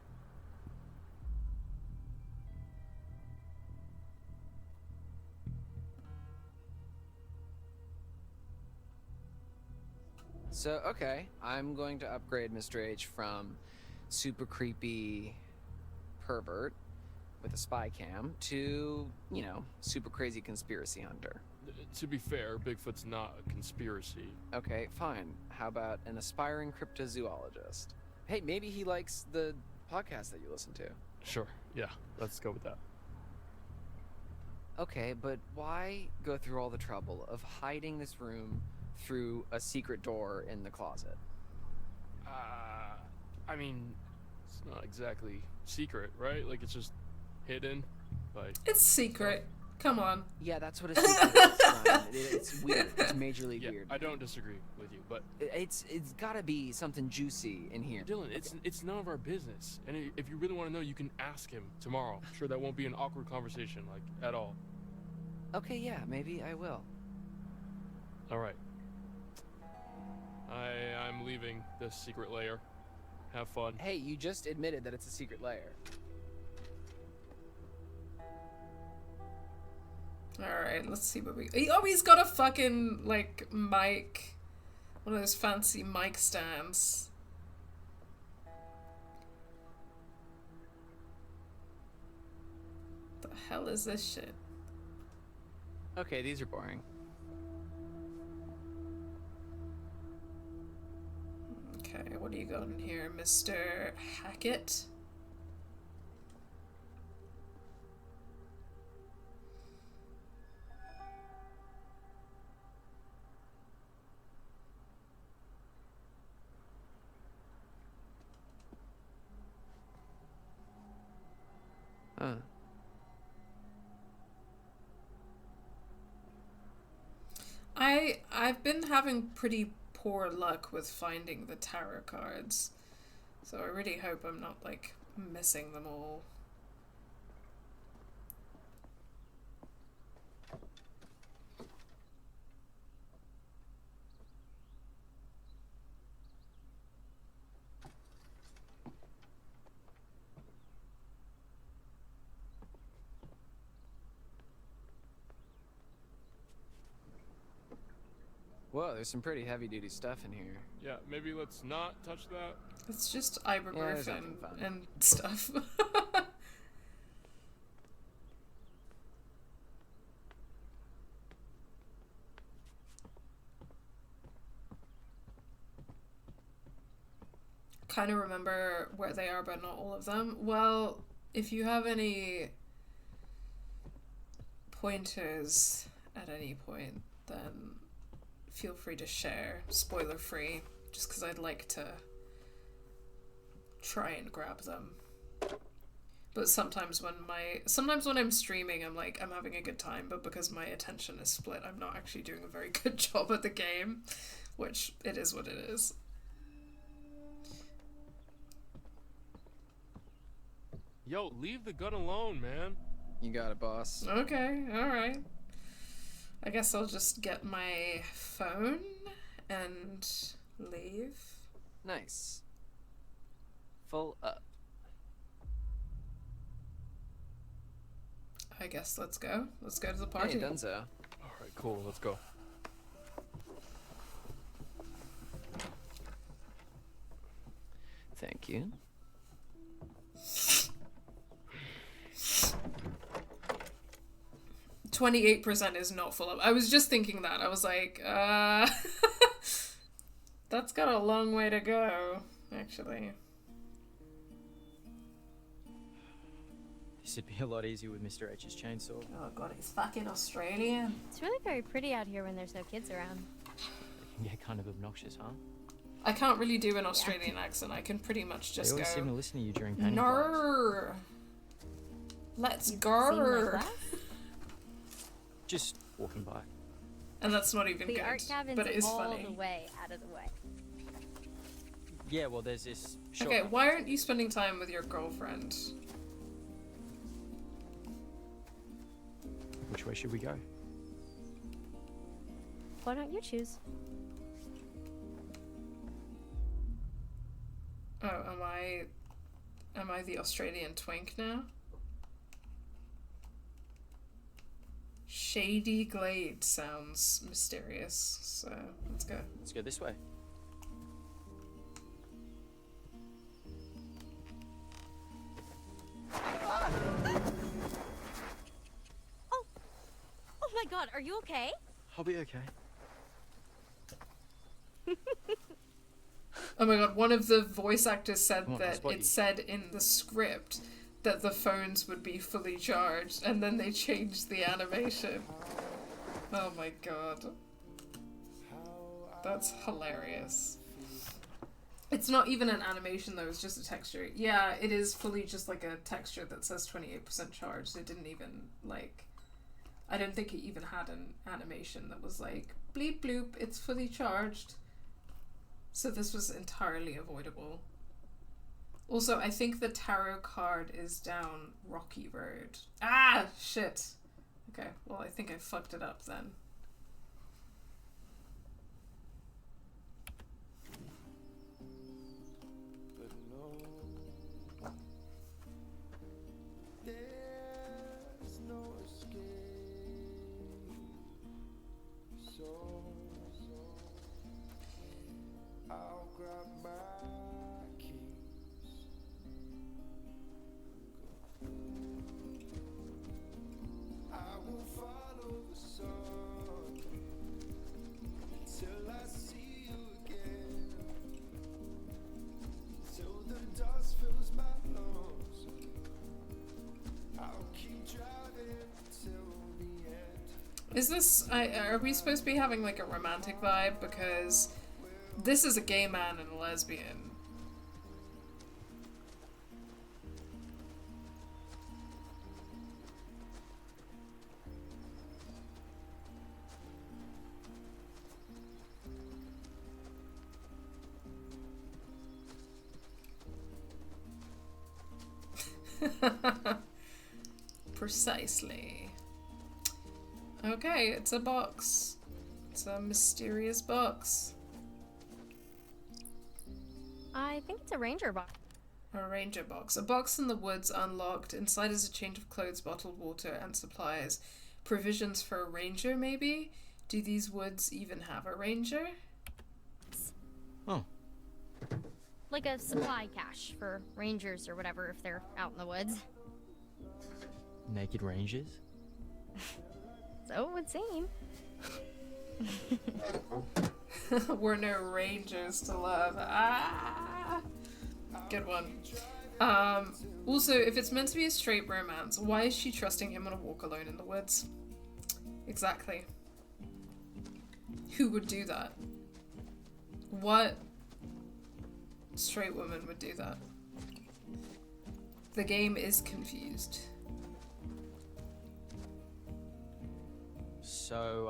Speaker 7: So, okay, I'm going to upgrade Mr. H from super creepy pervert with a spy cam to, you know, super crazy conspiracy hunter.
Speaker 8: To be fair, Bigfoot's not a conspiracy.
Speaker 7: Okay, fine. How about an aspiring cryptozoologist? Hey, maybe he likes the podcast that you listen to.
Speaker 8: Sure, yeah, let's go with that.
Speaker 7: Okay, but why go through all the trouble of hiding this room through a secret door in the closet?
Speaker 8: I mean, it's not exactly secret, right? Like, it's just hidden by...
Speaker 1: It's secret. Come on.
Speaker 7: Yeah, that's what a secret is. Ryan. It's weird. It's majorly
Speaker 8: Yeah,
Speaker 7: weird.
Speaker 8: I don't disagree with you, but...
Speaker 7: It's gotta be something juicy in here.
Speaker 8: Dylan, it's none of our business. And if you really want to know, you can ask him tomorrow. I'm sure that won't be an awkward conversation, like, at all.
Speaker 7: Okay, yeah, maybe I will.
Speaker 8: All right. I'm leaving this secret lair. Have fun.
Speaker 7: Hey, you just admitted that it's a secret lair.
Speaker 1: Alright, let's see what we... Oh, he's got a fucking, like, mic. One of those fancy mic stands. The hell is this shit?
Speaker 7: Okay, these are boring.
Speaker 1: Okay, what do you got in here, Mr. Hackett?
Speaker 7: Huh.
Speaker 1: I've been having pretty poor luck with finding the tarot cards, so I really hope I'm not, like, missing them all.
Speaker 7: Whoa, there's some pretty heavy-duty stuff in here.
Speaker 8: Yeah, maybe let's not touch that.
Speaker 1: It's just
Speaker 7: there's
Speaker 1: ibuprofen
Speaker 7: nothing fun.
Speaker 1: and stuff. Kind of remember where they are, but not all of them. Well, if you have any pointers at any point, then feel free to share, spoiler free, just because I'd like to try and grab them. But sometimes when I'm streaming, I'm having a good time, but because my attention is split, I'm not actually doing a very good job at the game, which it is what it is.
Speaker 8: Yo, leave the gun alone, man.
Speaker 7: You got it, boss.
Speaker 1: Okay, alright. I guess I'll just get my phone and leave.
Speaker 7: Nice. Full up.
Speaker 1: I guess let's go. Let's go to the party.
Speaker 7: Hey, Dunzo.
Speaker 8: Alright, cool, let's go.
Speaker 7: Thank you.
Speaker 1: 28% is not full up. I was just thinking that. I was like, that's got a long way to go, actually.
Speaker 10: This would be a lot easier with Mr. H's chainsaw.
Speaker 1: Oh god, he's fucking Australian.
Speaker 2: It's really very pretty out here when there's no kids around.
Speaker 10: It can get kind of obnoxious, huh?
Speaker 1: I can't really do an Australian accent. I can pretty much just
Speaker 10: They always
Speaker 1: go,
Speaker 10: seem to listen to you during painting class.
Speaker 1: "Nar, let's
Speaker 2: Seen my
Speaker 1: go."
Speaker 2: class?
Speaker 10: Just walking by.
Speaker 1: And that's not even
Speaker 2: The
Speaker 1: good,
Speaker 2: art cabin's
Speaker 1: but it is
Speaker 2: all
Speaker 1: funny.
Speaker 2: the way out of the way.
Speaker 10: Yeah, well, there's this shop.
Speaker 1: Okay, why aren't you spending time with your girlfriend?
Speaker 10: Which way should we go?
Speaker 2: Why don't you choose?
Speaker 1: Oh, am I the Australian twink now? Shady Glade sounds mysterious, so let's go.
Speaker 10: Let's go this way.
Speaker 2: Oh my god, are you okay?
Speaker 10: I'll be okay.
Speaker 1: Oh my god, one of the voice actors said
Speaker 10: Come on, I'll
Speaker 1: that
Speaker 10: spot
Speaker 1: it
Speaker 10: you.
Speaker 1: said in the script that the phones would be fully charged, and then they changed the animation. Oh my god. That's hilarious. It's not even an animation though, it's just a texture. Yeah, it is fully just like a texture that says 28% charged. It didn't even, like... I don't think it even had an animation that was like, bleep bloop, it's fully charged. So this was entirely avoidable. Also, I think the tarot card is down Rocky Road. Ah, shit. Okay, well, I think I fucked it up then. Is this, are we supposed to be having like a romantic vibe? Because this is a gay man and a lesbian. Precisely. Okay, it's a box. It's a mysterious box.
Speaker 2: I think it's a ranger box.
Speaker 1: A ranger box. A box in the woods unlocked. Inside is a change of clothes, bottled water, and supplies. Provisions for a ranger, maybe? Do these woods even have a ranger?
Speaker 10: Oh.
Speaker 11: Like a supply cache for rangers or whatever if they're out in the woods.
Speaker 10: Naked rangers?
Speaker 11: So it would seem.
Speaker 1: We're no rangers to love. Good one. Also, if it's meant to be a straight romance, why is she trusting him on a walk alone in the woods? Exactly. Who would do that? What straight woman would do that? The game is confused.
Speaker 10: So,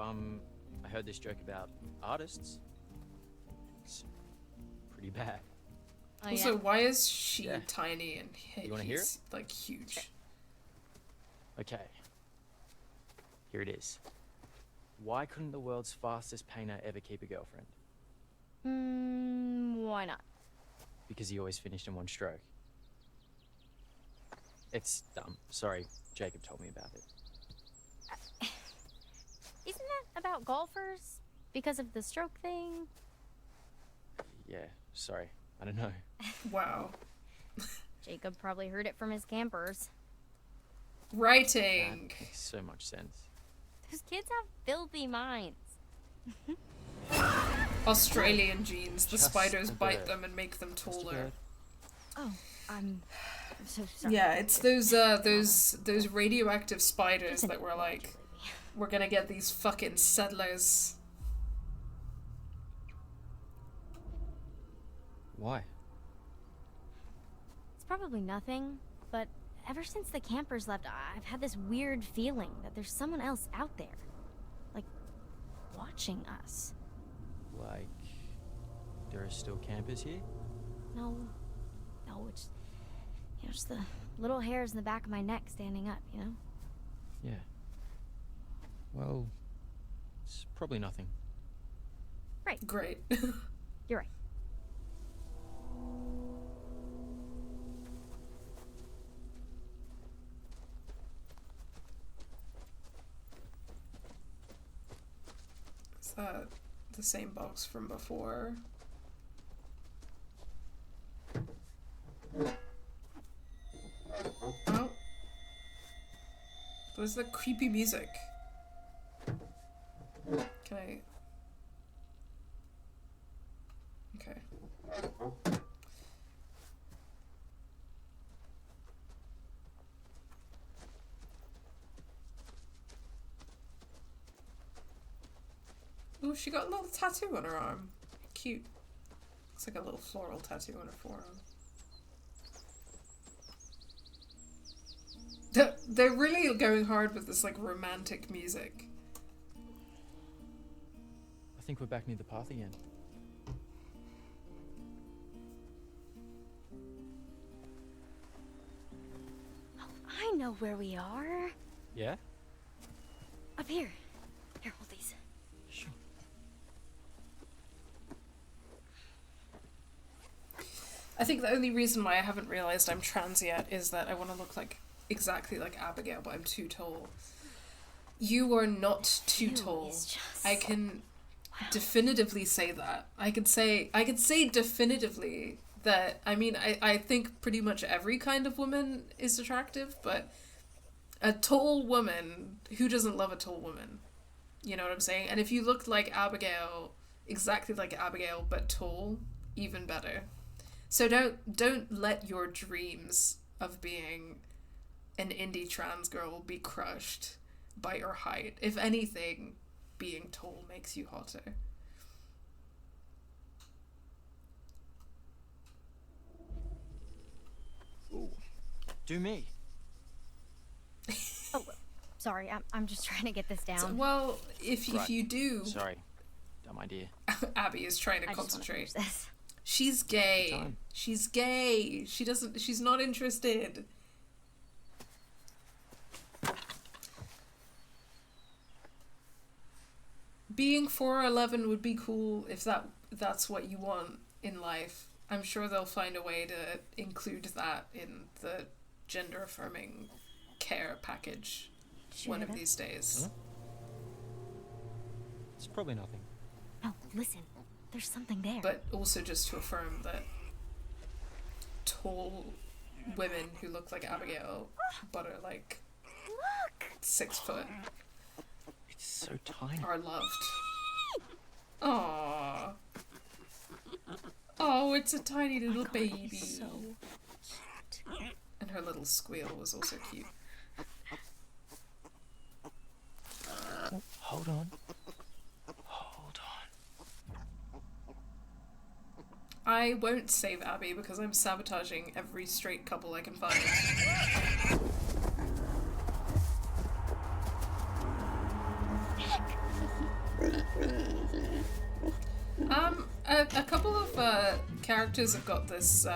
Speaker 10: I heard this joke about artists. It's pretty bad.
Speaker 11: Oh,
Speaker 1: Also,
Speaker 11: yeah?
Speaker 1: why is she
Speaker 10: Yeah.
Speaker 1: tiny and
Speaker 10: You wanna hear
Speaker 1: he's like huge?
Speaker 10: Okay. Here it is. Why couldn't the world's fastest painter ever keep a girlfriend?
Speaker 11: Why not?
Speaker 10: Because he always finished in one stroke. It's dumb. Sorry, Jacob told me about it.
Speaker 11: Isn't that about golfers? Because of the stroke thing?
Speaker 10: Yeah, sorry. I don't know.
Speaker 1: Wow.
Speaker 11: Jacob probably heard it from his campers.
Speaker 1: Writing.
Speaker 10: That makes so much sense.
Speaker 11: Those kids have filthy minds.
Speaker 1: Australian genes. The
Speaker 10: Just
Speaker 1: spiders
Speaker 10: a
Speaker 1: bite
Speaker 10: bird.
Speaker 1: them and make them
Speaker 10: Just a
Speaker 1: taller.
Speaker 10: bird.
Speaker 11: Oh, I'm so sorry.
Speaker 1: Yeah, it's those radioactive spiders that were like, we're gonna get these fucking settlers.
Speaker 10: Why?
Speaker 11: It's probably nothing, but ever since the campers left, I've had this weird feeling that there's someone else out there. Like, watching us.
Speaker 10: Like, there are still campers here?
Speaker 11: No, it's, just the little hairs in the back of my neck standing up, you know?
Speaker 10: Yeah. Well, it's probably nothing.
Speaker 11: Right.
Speaker 1: Great.
Speaker 11: You're right.
Speaker 1: Is that the same box from before? Oh. Where's the creepy music? Can I... Okay. Oh, she got a little tattoo on her arm. Cute. Looks like a little floral tattoo on her forearm. They're really going hard with this, like, romantic music.
Speaker 10: I think we're back near the path again.
Speaker 11: Oh, I know where we are.
Speaker 10: Yeah?
Speaker 11: Up here. Here, hold these.
Speaker 10: Sure.
Speaker 1: I think the only reason why I haven't realised I'm trans yet is that I want to look like exactly like Abigail, but I'm too tall. You are not too tall.
Speaker 11: Just...
Speaker 1: I can definitively say that. I could say definitively that, I mean, I think pretty much every kind of woman is attractive, but a tall woman, who doesn't love a tall woman? You know what I'm saying? And if you looked like Abigail, exactly like Abigail, but tall, even better. So don't let your dreams of being an indie trans girl be crushed by your height. If anything, being tall makes you hotter.
Speaker 10: Ooh. Do me.
Speaker 11: Oh, sorry, I'm just trying to get this down.
Speaker 1: So, well, if
Speaker 10: Right.
Speaker 1: you do...
Speaker 10: Sorry. Dumb idea.
Speaker 1: Abby is trying to
Speaker 11: I just wanna
Speaker 1: concentrate.
Speaker 11: finish this.
Speaker 1: She's gay.
Speaker 10: Time.
Speaker 1: She's gay. She's not interested. Being 4'11" would be cool if that's what you want in life. I'm sure they'll find a way to include that in the gender affirming care package one of these days.
Speaker 10: It's probably nothing.
Speaker 11: No, listen. There's something there.
Speaker 1: But also just to affirm that tall women who look like Abigail but are like 6 foot
Speaker 10: It's so tiny.
Speaker 1: are loved. Aww. Oh, it's a tiny little baby.
Speaker 11: He's so cute.
Speaker 1: And her little squeal was also cute.
Speaker 10: Hold on. Hold on.
Speaker 1: I won't save Abby because I'm sabotaging every straight couple I can find. A couple of characters have got this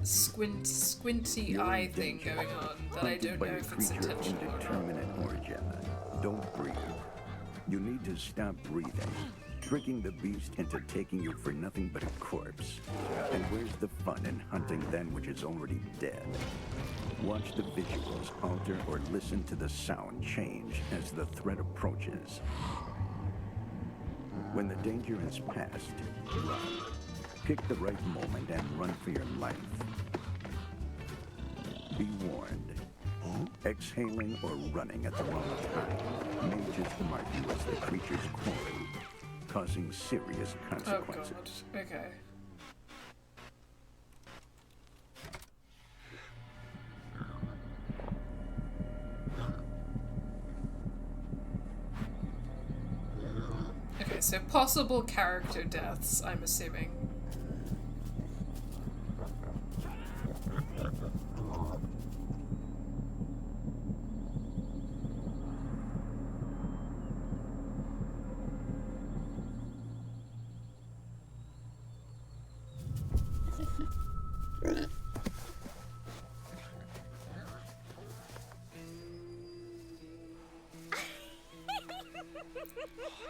Speaker 1: squinty eye thing going on that I don't know if it's intentional or not.
Speaker 5: Indeterminate origin. Don't breathe. You need to stop breathing, tricking the beast into taking you for nothing but a corpse. And where's the fun in hunting that which is already dead? Watch the visuals alter or listen to the sound change as the threat approaches. When the danger has passed, run. Pick the right moment and run for your life. Be warned. Exhaling or running at the wrong time may just mark you as the creature's quarry, causing serious consequences.
Speaker 1: Oh god, okay. Okay, so possible character deaths, I'm assuming.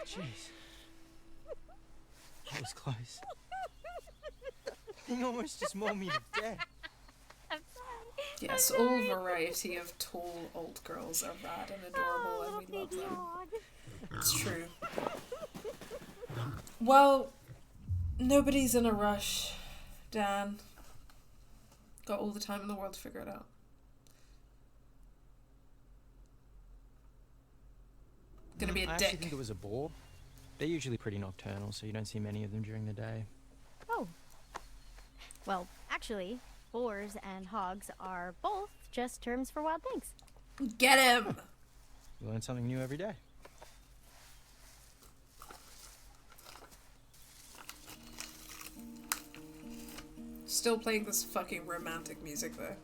Speaker 10: Jeez. That was close. Thing almost just mauled me to death.
Speaker 11: I'm sorry.
Speaker 1: Yes, all variety of tall old girls are rad and adorable, and we love them. It's true. Well, nobody's in a rush, Dan. Got all the time in the world to figure it out. Gonna be a
Speaker 10: I
Speaker 1: dick.
Speaker 10: actually think it was a boar. They're usually pretty nocturnal, so you don't see many of them during the day.
Speaker 11: Oh. Well, actually, boars and hogs are both just terms for wild things.
Speaker 1: Get him!
Speaker 10: You learn something new every day.
Speaker 1: Still playing this fucking romantic music though.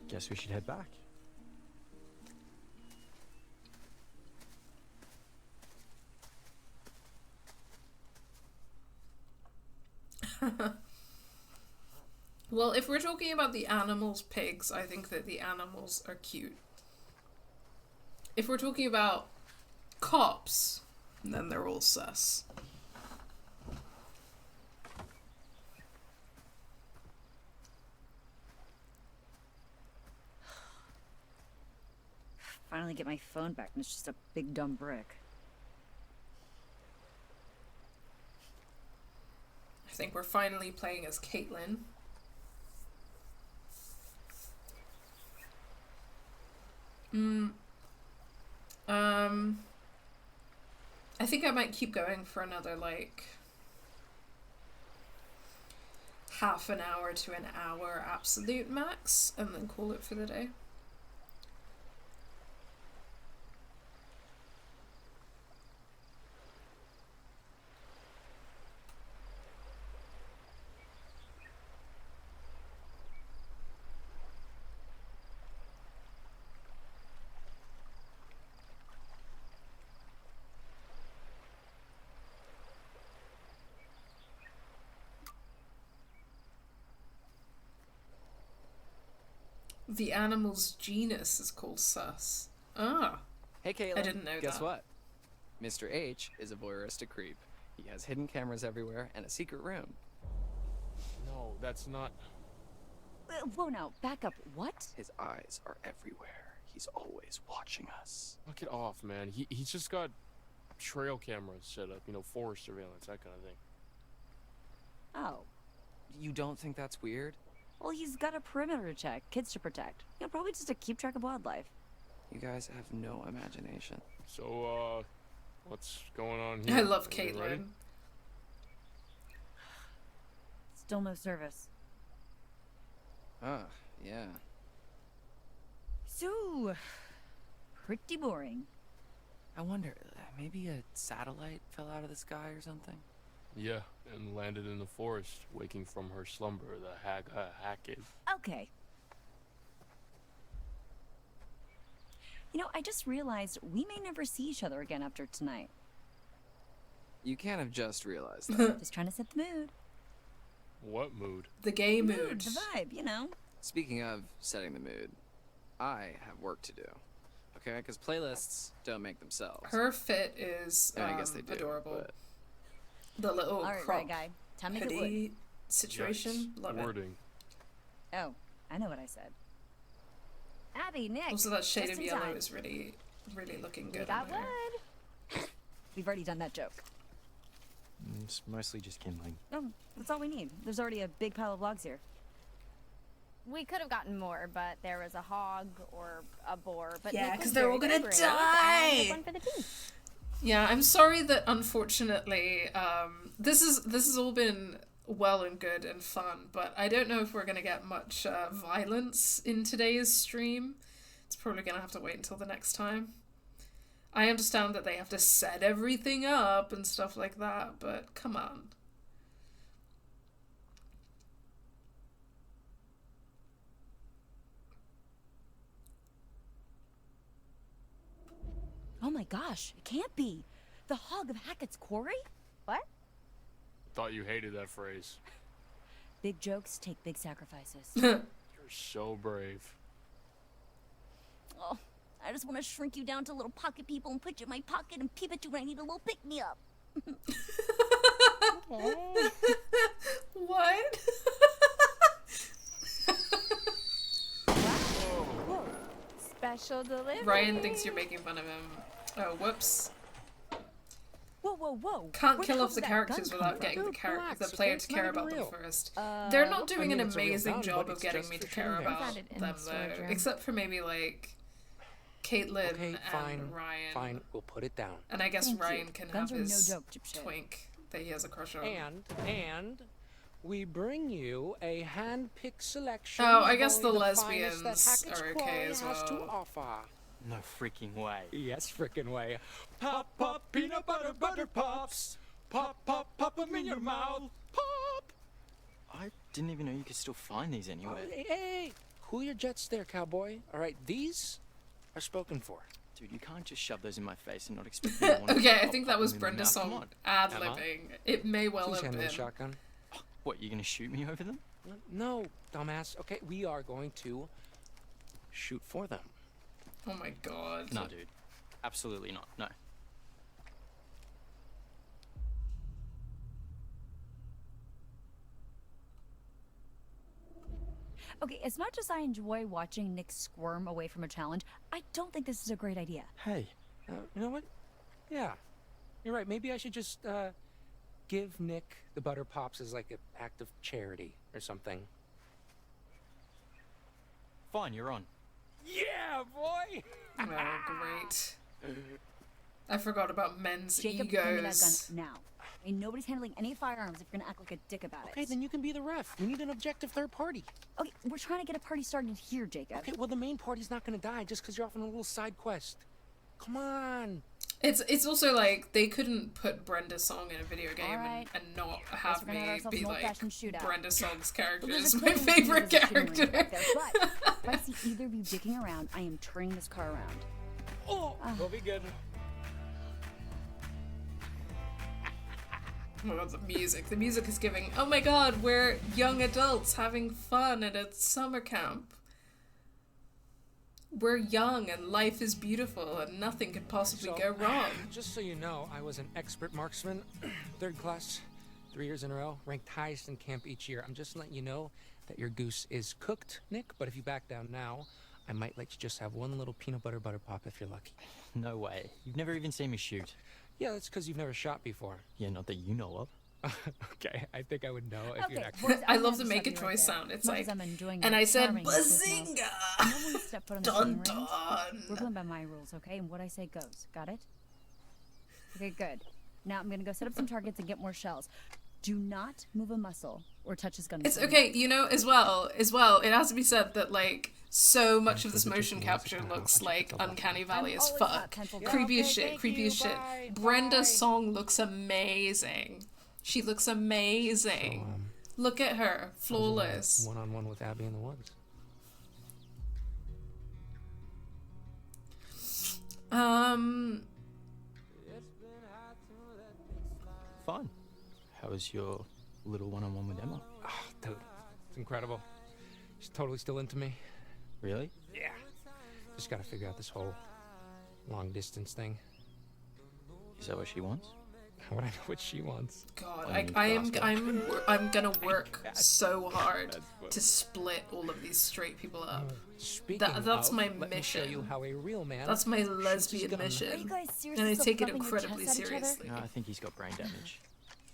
Speaker 10: Guess we should head back.
Speaker 1: Well, if we're talking about the animals, pigs, I think that the animals are cute. If we're talking about cops, then they're all sus.
Speaker 12: Finally get my phone back and it's just a big dumb brick.
Speaker 1: I think we're finally playing as Caitlin. I think I might keep going for another, like, half an hour to an hour absolute max, and then call it for the day. The animal's genus is called sus. Ah.
Speaker 7: Hey, Caitlin.
Speaker 1: I didn't know
Speaker 7: Guess
Speaker 1: that.
Speaker 7: what? Mr. H is a voyeuristic creep. He has hidden cameras everywhere and a secret room.
Speaker 8: No, that's not.
Speaker 12: Whoa, now, back up. What?
Speaker 7: His eyes are everywhere. He's always watching us.
Speaker 8: Knock it off, man. He's just got trail cameras set up, you know, forest surveillance, that kind of thing.
Speaker 12: Oh.
Speaker 7: You don't think that's weird?
Speaker 12: Well, he's got a perimeter to check, kids to protect. You know, probably just to keep track of wildlife.
Speaker 7: You guys have no imagination.
Speaker 8: So, what's going on here?
Speaker 1: I love
Speaker 8: Are you ready?
Speaker 1: Caitlin.
Speaker 12: Still no service.
Speaker 7: Yeah.
Speaker 12: So, pretty boring.
Speaker 7: I wonder, maybe a satellite fell out of the sky or something?
Speaker 8: Yeah, and landed in the forest, waking from her slumber, the Hackett.
Speaker 12: Okay. You know, I just realized we may never see each other again after tonight.
Speaker 7: You can't have just realized that.
Speaker 12: Just trying to set the mood.
Speaker 8: What mood?
Speaker 1: The gay mood.
Speaker 12: The vibe, you know.
Speaker 7: Speaking of setting the mood, I have work to do. Okay, because playlists don't make themselves.
Speaker 1: Her fit is
Speaker 7: I guess they do,
Speaker 1: adorable.
Speaker 7: but-
Speaker 1: The little
Speaker 12: All right,
Speaker 1: crop
Speaker 12: right, guy. Time to make it
Speaker 1: hoodie
Speaker 12: wood.
Speaker 1: situation.
Speaker 8: Yikes.
Speaker 1: Love it.
Speaker 8: Wording.
Speaker 12: Oh, I know what I said. Abby, Nick.
Speaker 1: Also, that shade
Speaker 12: just
Speaker 1: of
Speaker 12: in
Speaker 1: yellow
Speaker 12: time.
Speaker 1: is really, really looking good.
Speaker 2: We got
Speaker 1: on there.
Speaker 2: wood.
Speaker 12: We've already done that joke.
Speaker 10: It's mostly just kindling.
Speaker 12: Oh, that's all we need. There's already a big pile of logs here.
Speaker 11: We could have gotten more, but there was a hog or a boar. But
Speaker 1: Yeah,
Speaker 11: Nick was
Speaker 1: 'cause they're all
Speaker 11: very
Speaker 1: gonna
Speaker 11: brave and took
Speaker 1: die.
Speaker 11: one for the team.
Speaker 1: Yeah, I'm sorry that unfortunately, this has all been well and good and fun, but I don't know if we're gonna get much violence in today's stream. It's probably gonna have to wait until the next time. I understand that they have to set everything up and stuff like that, but come on.
Speaker 12: Oh my gosh, it can't be. The hog of Hackett's Quarry?
Speaker 11: What?
Speaker 8: Thought you hated that phrase.
Speaker 12: Big jokes take big sacrifices.
Speaker 8: You're so brave.
Speaker 12: Oh, I just want to shrink you down to little pocket people and put you in my pocket and peep at you when I need a little pick-me-up.
Speaker 1: What?
Speaker 12: Whoa.
Speaker 2: Special delivery.
Speaker 1: Ryan thinks you're making fun of him. Oh, whoops.
Speaker 12: Whoa.
Speaker 1: Can't
Speaker 12: Where
Speaker 1: kill
Speaker 12: hell
Speaker 1: off the
Speaker 12: did that
Speaker 1: characters
Speaker 12: gun come
Speaker 1: without getting
Speaker 3: Dude, relax,
Speaker 1: the player
Speaker 3: okay?
Speaker 1: to
Speaker 3: It's
Speaker 1: care
Speaker 3: not
Speaker 1: about
Speaker 3: even
Speaker 1: them
Speaker 3: real.
Speaker 1: first. They're not doing an
Speaker 3: it's a real
Speaker 1: amazing
Speaker 3: gun,
Speaker 1: job
Speaker 3: but
Speaker 1: of
Speaker 3: it's
Speaker 1: getting
Speaker 3: just
Speaker 1: me to
Speaker 3: for
Speaker 1: care
Speaker 3: shooting
Speaker 1: about
Speaker 2: Found it in
Speaker 1: them
Speaker 2: the
Speaker 1: though.
Speaker 2: storage room.
Speaker 1: Except for maybe like Caitlin
Speaker 3: Okay,
Speaker 1: and
Speaker 3: fine.
Speaker 1: Ryan.
Speaker 3: Fine, we'll put it down.
Speaker 1: And I guess
Speaker 12: Thank you.
Speaker 1: Ryan can
Speaker 12: Guns
Speaker 1: have
Speaker 12: are no
Speaker 1: his
Speaker 12: joke, dipshit.
Speaker 1: twink that he has a crush on.
Speaker 3: And we bring you a hand-picked selection.
Speaker 1: Oh, I
Speaker 3: of
Speaker 1: guess
Speaker 3: only
Speaker 1: the
Speaker 3: finest that
Speaker 1: lesbians
Speaker 3: Hackett's
Speaker 1: are okay
Speaker 3: Quarry
Speaker 1: as
Speaker 3: has to
Speaker 1: well.
Speaker 3: offer.
Speaker 10: No freaking way.
Speaker 3: Yes, frickin' way. Pop, pop, peanut butter, butter pops. Pop, pop, pop 'em in your mouth. Pop.
Speaker 10: I didn't even know you could still find these anywhere.
Speaker 3: Hey, cool your jets there, cowboy. All right, these are spoken for.
Speaker 10: Dude, you can't just shove those in my face and not expect me to want to
Speaker 1: Okay, I
Speaker 10: pop-
Speaker 1: think
Speaker 10: pop
Speaker 1: that was
Speaker 10: them in my
Speaker 1: Brenda's
Speaker 10: mouth. Come
Speaker 1: song
Speaker 10: on.
Speaker 1: ad-libbing. It may well
Speaker 3: Please
Speaker 1: have
Speaker 3: hand me
Speaker 1: been.
Speaker 3: the shotgun.
Speaker 10: What, you're gonna shoot me over them?
Speaker 3: No, dumbass. Okay, we are going to shoot for them.
Speaker 1: Oh my god.
Speaker 10: No, dude. Absolutely not. No.
Speaker 12: Okay, as much as I enjoy watching Nick squirm away from a challenge, I don't think this is a great idea.
Speaker 10: Hey.
Speaker 3: You know what? Yeah, you're right. Maybe I should just give Nick the butter pops as like an act of charity or something.
Speaker 10: Fine, you're on.
Speaker 3: Yeah, boy.
Speaker 1: Oh, great. I forgot about men's
Speaker 12: Jacob, give me that
Speaker 1: egos.
Speaker 12: gun now. I mean, nobody's handling any firearms if you're gonna act like a dick about
Speaker 3: Okay,
Speaker 12: it.
Speaker 3: then you can be the ref. We need an objective third party.
Speaker 12: Okay, we're trying to get a party started here, Jacob.
Speaker 3: Okay, well the main party's not gonna die just because you're off on a little side quest. Come on.
Speaker 1: It's also like they couldn't put Brenda's song in a video game
Speaker 12: Alright.
Speaker 1: and not
Speaker 12: Guess
Speaker 1: have
Speaker 12: we're gonna have
Speaker 1: me
Speaker 12: ourselves
Speaker 1: be
Speaker 12: an
Speaker 1: like
Speaker 12: old-fashioned shootout.
Speaker 1: Brenda Song's character
Speaker 12: Well, there's
Speaker 1: is
Speaker 12: a
Speaker 1: my
Speaker 12: clear
Speaker 1: favorite
Speaker 12: reason there's a shooting range
Speaker 1: character.
Speaker 12: back there, but if I see either of you dicking around, I am turning this car around.
Speaker 3: Oh, we'll be good.
Speaker 1: Oh my god, the music. The music is giving, oh my god, we're young adults having fun at a summer camp. We're young and life is beautiful and nothing could possibly go wrong.
Speaker 3: Just so you know, I was an expert marksman, 3rd class, 3 years in a row, ranked highest in camp each year. I'm just letting you know that your goose is cooked, Nick, but if you back down now, I might let you just have one little peanut butter pop if you're lucky.
Speaker 10: No way. You've never even seen me shoot.
Speaker 3: Yeah, that's because you've never shot before.
Speaker 10: Yeah, not that you know of.
Speaker 3: Okay, I think I would know if you'd actually...
Speaker 12: boys,
Speaker 1: I
Speaker 12: I'm
Speaker 1: love
Speaker 12: gonna
Speaker 1: the make a
Speaker 12: stop you
Speaker 1: choice
Speaker 12: right
Speaker 1: sound.
Speaker 12: there.
Speaker 1: It's
Speaker 12: As much
Speaker 1: like,
Speaker 12: as I'm enjoying
Speaker 1: and
Speaker 12: your
Speaker 1: I said,
Speaker 12: charming business mouth,
Speaker 1: bazinga!
Speaker 12: you know when you step foot on the
Speaker 1: Dun
Speaker 12: shooting range?
Speaker 1: dun!
Speaker 12: We're playing by my rules, okay? And what I say goes. Got it? Okay, good. Now I'm gonna go set up some targets and get more shells. Do not move a muscle or touch his gun.
Speaker 1: It's okay, you know, as well, it has to be said that, like, so much of this motion capture looks like Uncanny Valley as fuck. Creepy as shit, creepy as shit. Brenda's song looks amazing. She looks amazing.
Speaker 3: So,
Speaker 1: look at her, flawless.
Speaker 3: One-on-one with Abby in the woods.
Speaker 10: Fun. How was your little one-on-one with Emma?
Speaker 3: Oh, dude, it's incredible. She's totally still into me.
Speaker 10: Really?
Speaker 3: Yeah. Just gotta figure out this whole long-distance thing.
Speaker 10: Is that what she wants?
Speaker 3: How would I know what she wants?
Speaker 1: God, I'm gonna work so hard to split all of these straight people up. That's my
Speaker 3: let me show
Speaker 1: mission.
Speaker 3: you how a real man
Speaker 1: That's my
Speaker 3: shoots his
Speaker 1: lesbian
Speaker 3: gun.
Speaker 12: Are you
Speaker 1: mission,
Speaker 12: guys seriously
Speaker 1: and I
Speaker 12: still
Speaker 1: take it
Speaker 12: thumping your
Speaker 1: incredibly
Speaker 12: chests at each other?
Speaker 1: seriously.
Speaker 10: No, I think he's got brain damage.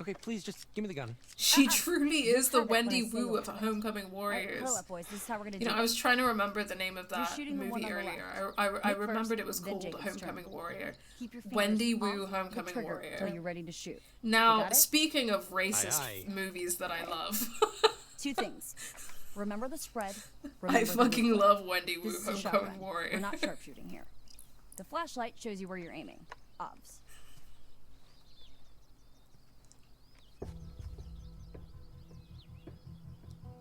Speaker 3: Okay, please just give me the gun.
Speaker 1: She truly is the
Speaker 12: heard it when I
Speaker 1: Wendy
Speaker 12: say
Speaker 1: Wu
Speaker 12: it.
Speaker 1: of Homecoming
Speaker 12: All right,
Speaker 1: Warriors.
Speaker 12: curl up, boys. This is how we're gonna
Speaker 1: You
Speaker 12: do
Speaker 1: know,
Speaker 12: it.
Speaker 1: I was trying to remember the name of
Speaker 12: You're
Speaker 1: that
Speaker 12: shooting the one
Speaker 1: movie
Speaker 12: on the
Speaker 1: earlier.
Speaker 12: left.
Speaker 1: I
Speaker 12: Nick
Speaker 1: remembered it
Speaker 12: first,
Speaker 1: was
Speaker 12: then
Speaker 1: called
Speaker 12: Jacob's turn.
Speaker 1: Homecoming Warrior.
Speaker 12: Keep your fingers
Speaker 1: Wendy
Speaker 12: off
Speaker 1: Wu,
Speaker 12: the
Speaker 1: Homecoming
Speaker 12: trigger
Speaker 1: Warrior.
Speaker 12: till you're ready to shoot.
Speaker 1: Now,
Speaker 12: got it?
Speaker 1: speaking of racist
Speaker 3: Aye, aye.
Speaker 1: movies that I love,
Speaker 12: 2 things. Remember the spread.
Speaker 1: I
Speaker 12: Remember the
Speaker 1: fucking
Speaker 12: movement.
Speaker 1: love Wendy Wu,
Speaker 12: This is a
Speaker 1: Homecoming
Speaker 12: shotgun.
Speaker 1: Warrior.
Speaker 12: We're not sharpshooting here. The flashlight shows you where you're aiming. Obs.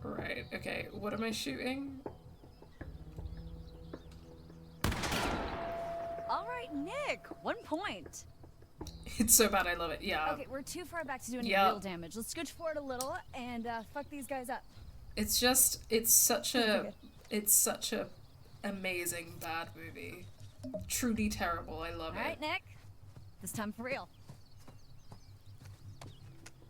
Speaker 1: Right, okay, what am I shooting?
Speaker 12: All right, Nick. 1 point.
Speaker 1: It's so bad I love it, yeah.
Speaker 12: Okay, we're too far back to do any
Speaker 1: Yeah.
Speaker 12: real damage. Let's scooch forward a little and fuck these guys up.
Speaker 1: It's just, it's such a amazing bad movie. Truly terrible, I love
Speaker 12: All right,
Speaker 1: it.
Speaker 12: Nick. This time for real.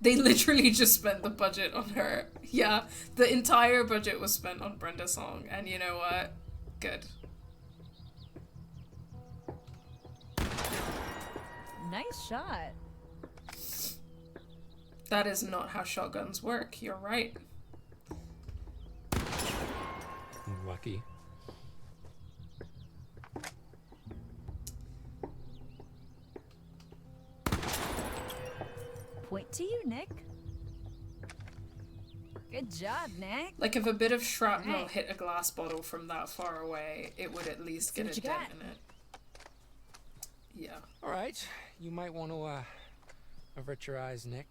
Speaker 1: They literally just spent the budget on her. Yeah, the entire budget was spent on Brenda's song, and you know what? Good.
Speaker 12: Nice shot.
Speaker 1: That is not how shotguns work, you're right.
Speaker 3: Lucky.
Speaker 12: Point to you, Nick. Good job, Nick.
Speaker 1: Like, if a bit of shrapnel
Speaker 12: Alright.
Speaker 1: hit a glass bottle from that far away, it would at least
Speaker 12: See
Speaker 1: get
Speaker 12: what
Speaker 1: a
Speaker 12: you
Speaker 1: dent
Speaker 12: got.
Speaker 1: in it. Yeah.
Speaker 3: All right, you might want to avert your eyes, Nick.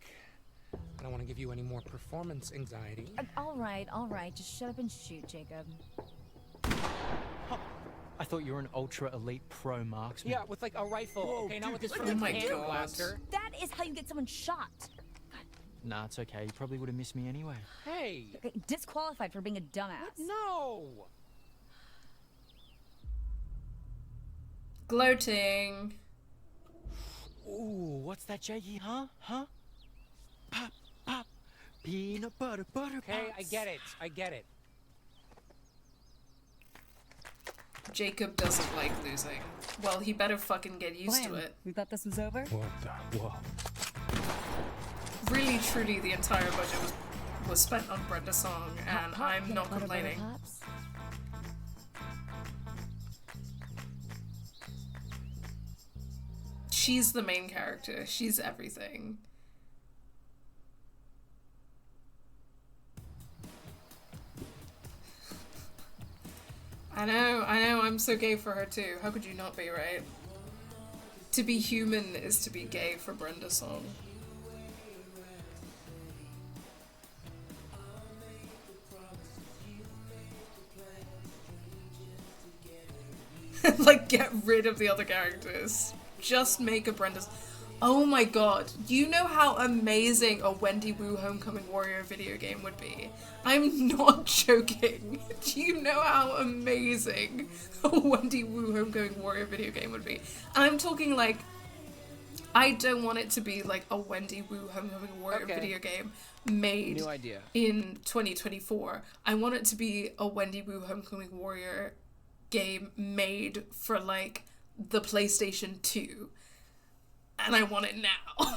Speaker 3: I don't want to give you any more performance anxiety.
Speaker 12: All right. Just shut up and shoot, Jacob.
Speaker 10: I thought you were an ultra elite pro marksman.
Speaker 3: Yeah, with like a rifle.
Speaker 10: Whoa,
Speaker 3: okay, not
Speaker 10: dude,
Speaker 3: with this
Speaker 10: this
Speaker 3: fucking
Speaker 1: my
Speaker 3: cannon
Speaker 1: God.
Speaker 3: blaster.
Speaker 12: That is how you get someone shot.
Speaker 10: Nah, it's okay. You probably would have missed me anyway.
Speaker 3: Hey,
Speaker 12: Okay, disqualified for being a dumbass.
Speaker 3: no.
Speaker 1: Gloating.
Speaker 10: Ooh, what's that, Jakey? Huh? Pop, pop. Peanut butter,
Speaker 3: Okay, I
Speaker 10: pops.
Speaker 3: get it.
Speaker 1: Jacob doesn't like losing. Well, he better fucking get used to it.
Speaker 12: We thought this was over?
Speaker 3: What the? Whoa.
Speaker 1: Really, truly, the entire budget was spent on Brenda's song, and I'm not complaining.
Speaker 12: Pops.
Speaker 1: She's the main character. She's everything. I know, I'm so gay for her too. How could you not be, right? To be human is to be gay for Brenda's song. Like, get rid of the other characters. Just make a Brenda's... Oh my god, do you know how amazing a Wendy Wu Homecoming Warrior video game would be? I'm not joking. Do you know how amazing a Wendy Wu Homecoming Warrior video game would be? And I'm talking like, I don't want it to be like a Wendy Wu Homecoming Warrior video game made
Speaker 7: New idea.
Speaker 1: in 2024. I want it to be a Wendy Wu Homecoming Warrior game made for like the PlayStation 2. And I want it now.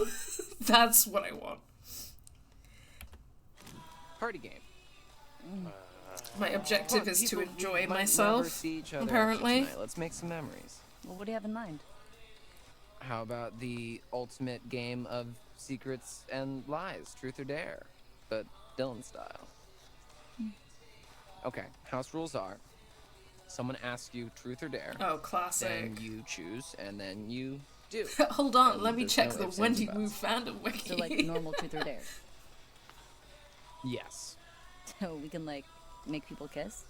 Speaker 1: That's what I want.
Speaker 7: Party game.
Speaker 1: My objective is to
Speaker 7: People
Speaker 1: enjoy
Speaker 7: might
Speaker 1: myself,
Speaker 7: never see each other
Speaker 1: apparently.
Speaker 7: tonight. Let's make some memories.
Speaker 12: Well, what do you have in mind?
Speaker 7: How about the ultimate game of secrets and lies, truth or dare, but Dylan style? Okay, house rules are: someone asks you truth or dare.
Speaker 1: Oh, classic.
Speaker 7: Then you choose, and then you do.
Speaker 1: Hold on,
Speaker 7: And
Speaker 1: let me
Speaker 7: there's
Speaker 1: check
Speaker 7: no
Speaker 1: the
Speaker 7: ifs, ands,
Speaker 1: Wendy
Speaker 7: and
Speaker 1: Wu
Speaker 7: buts.
Speaker 1: fandom wiki.
Speaker 12: So like normal truth or dare.
Speaker 7: Yes.
Speaker 12: So we can like make people kiss.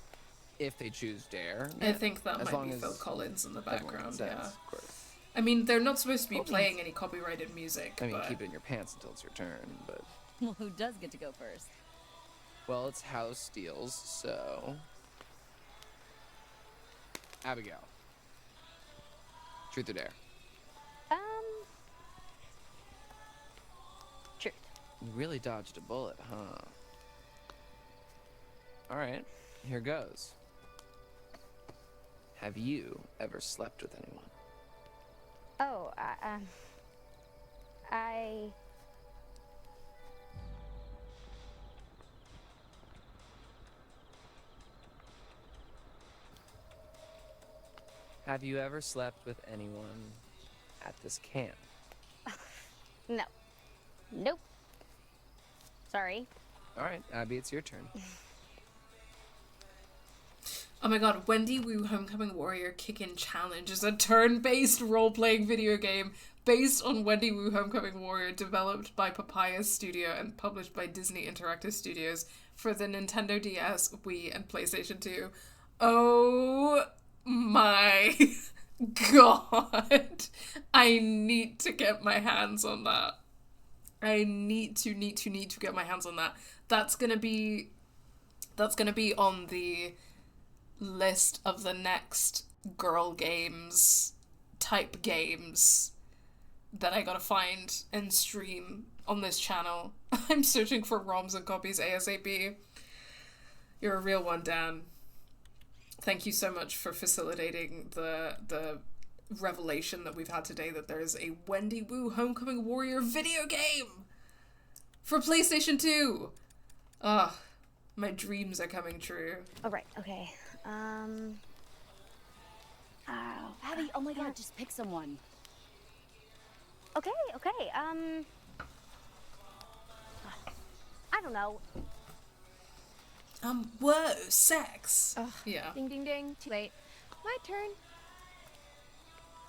Speaker 7: If they choose dare.
Speaker 1: I think that
Speaker 7: as
Speaker 1: might
Speaker 7: long
Speaker 1: be
Speaker 7: as
Speaker 1: Phil Collins in the
Speaker 7: everyone
Speaker 1: background,
Speaker 7: consents,
Speaker 1: yeah.
Speaker 7: Of course.
Speaker 1: I mean, they're not supposed to be
Speaker 12: Poppins.
Speaker 1: playing any copyrighted music,
Speaker 7: I mean,
Speaker 1: but...
Speaker 7: keep it in your pants until it's your turn, but...
Speaker 12: Well, who does get to go first?
Speaker 7: Well, it's house deals, so... Abigail. Truth or dare?
Speaker 11: Truth.
Speaker 7: You really dodged a bullet, huh? Alright, here goes. Have you ever slept with anyone?
Speaker 11: Oh, I...
Speaker 7: Have you ever slept with anyone at this camp?
Speaker 11: No. Nope. Sorry.
Speaker 7: Alright, Abby, it's your turn.
Speaker 1: Oh my god, Wendy Wu Homecoming Warrior Kick-In Challenge is a turn-based role-playing video game based on Wendy Wu Homecoming Warrior, developed by Papaya Studio and published by Disney Interactive Studios for the Nintendo DS, Wii, and PlayStation 2. Oh my god. I need to get my hands on that. I need to get my hands on that. That's gonna be on the list of the next girl games type games that I gotta find and stream on this channel. I'm searching for ROMs and copies ASAP. You're a real one, Dan. Thank you so much for facilitating the revelation that we've had today that there is a Wendy Wu Homecoming Warrior video game for PlayStation 2. Ugh, my dreams are coming true.
Speaker 11: All right. Okay.
Speaker 12: Abby, oh my god, just pick someone.
Speaker 11: Okay. I don't know.
Speaker 1: Whoa, sex.
Speaker 2: Ugh.
Speaker 1: Yeah.
Speaker 2: Ding, ding, ding. Too late. My turn.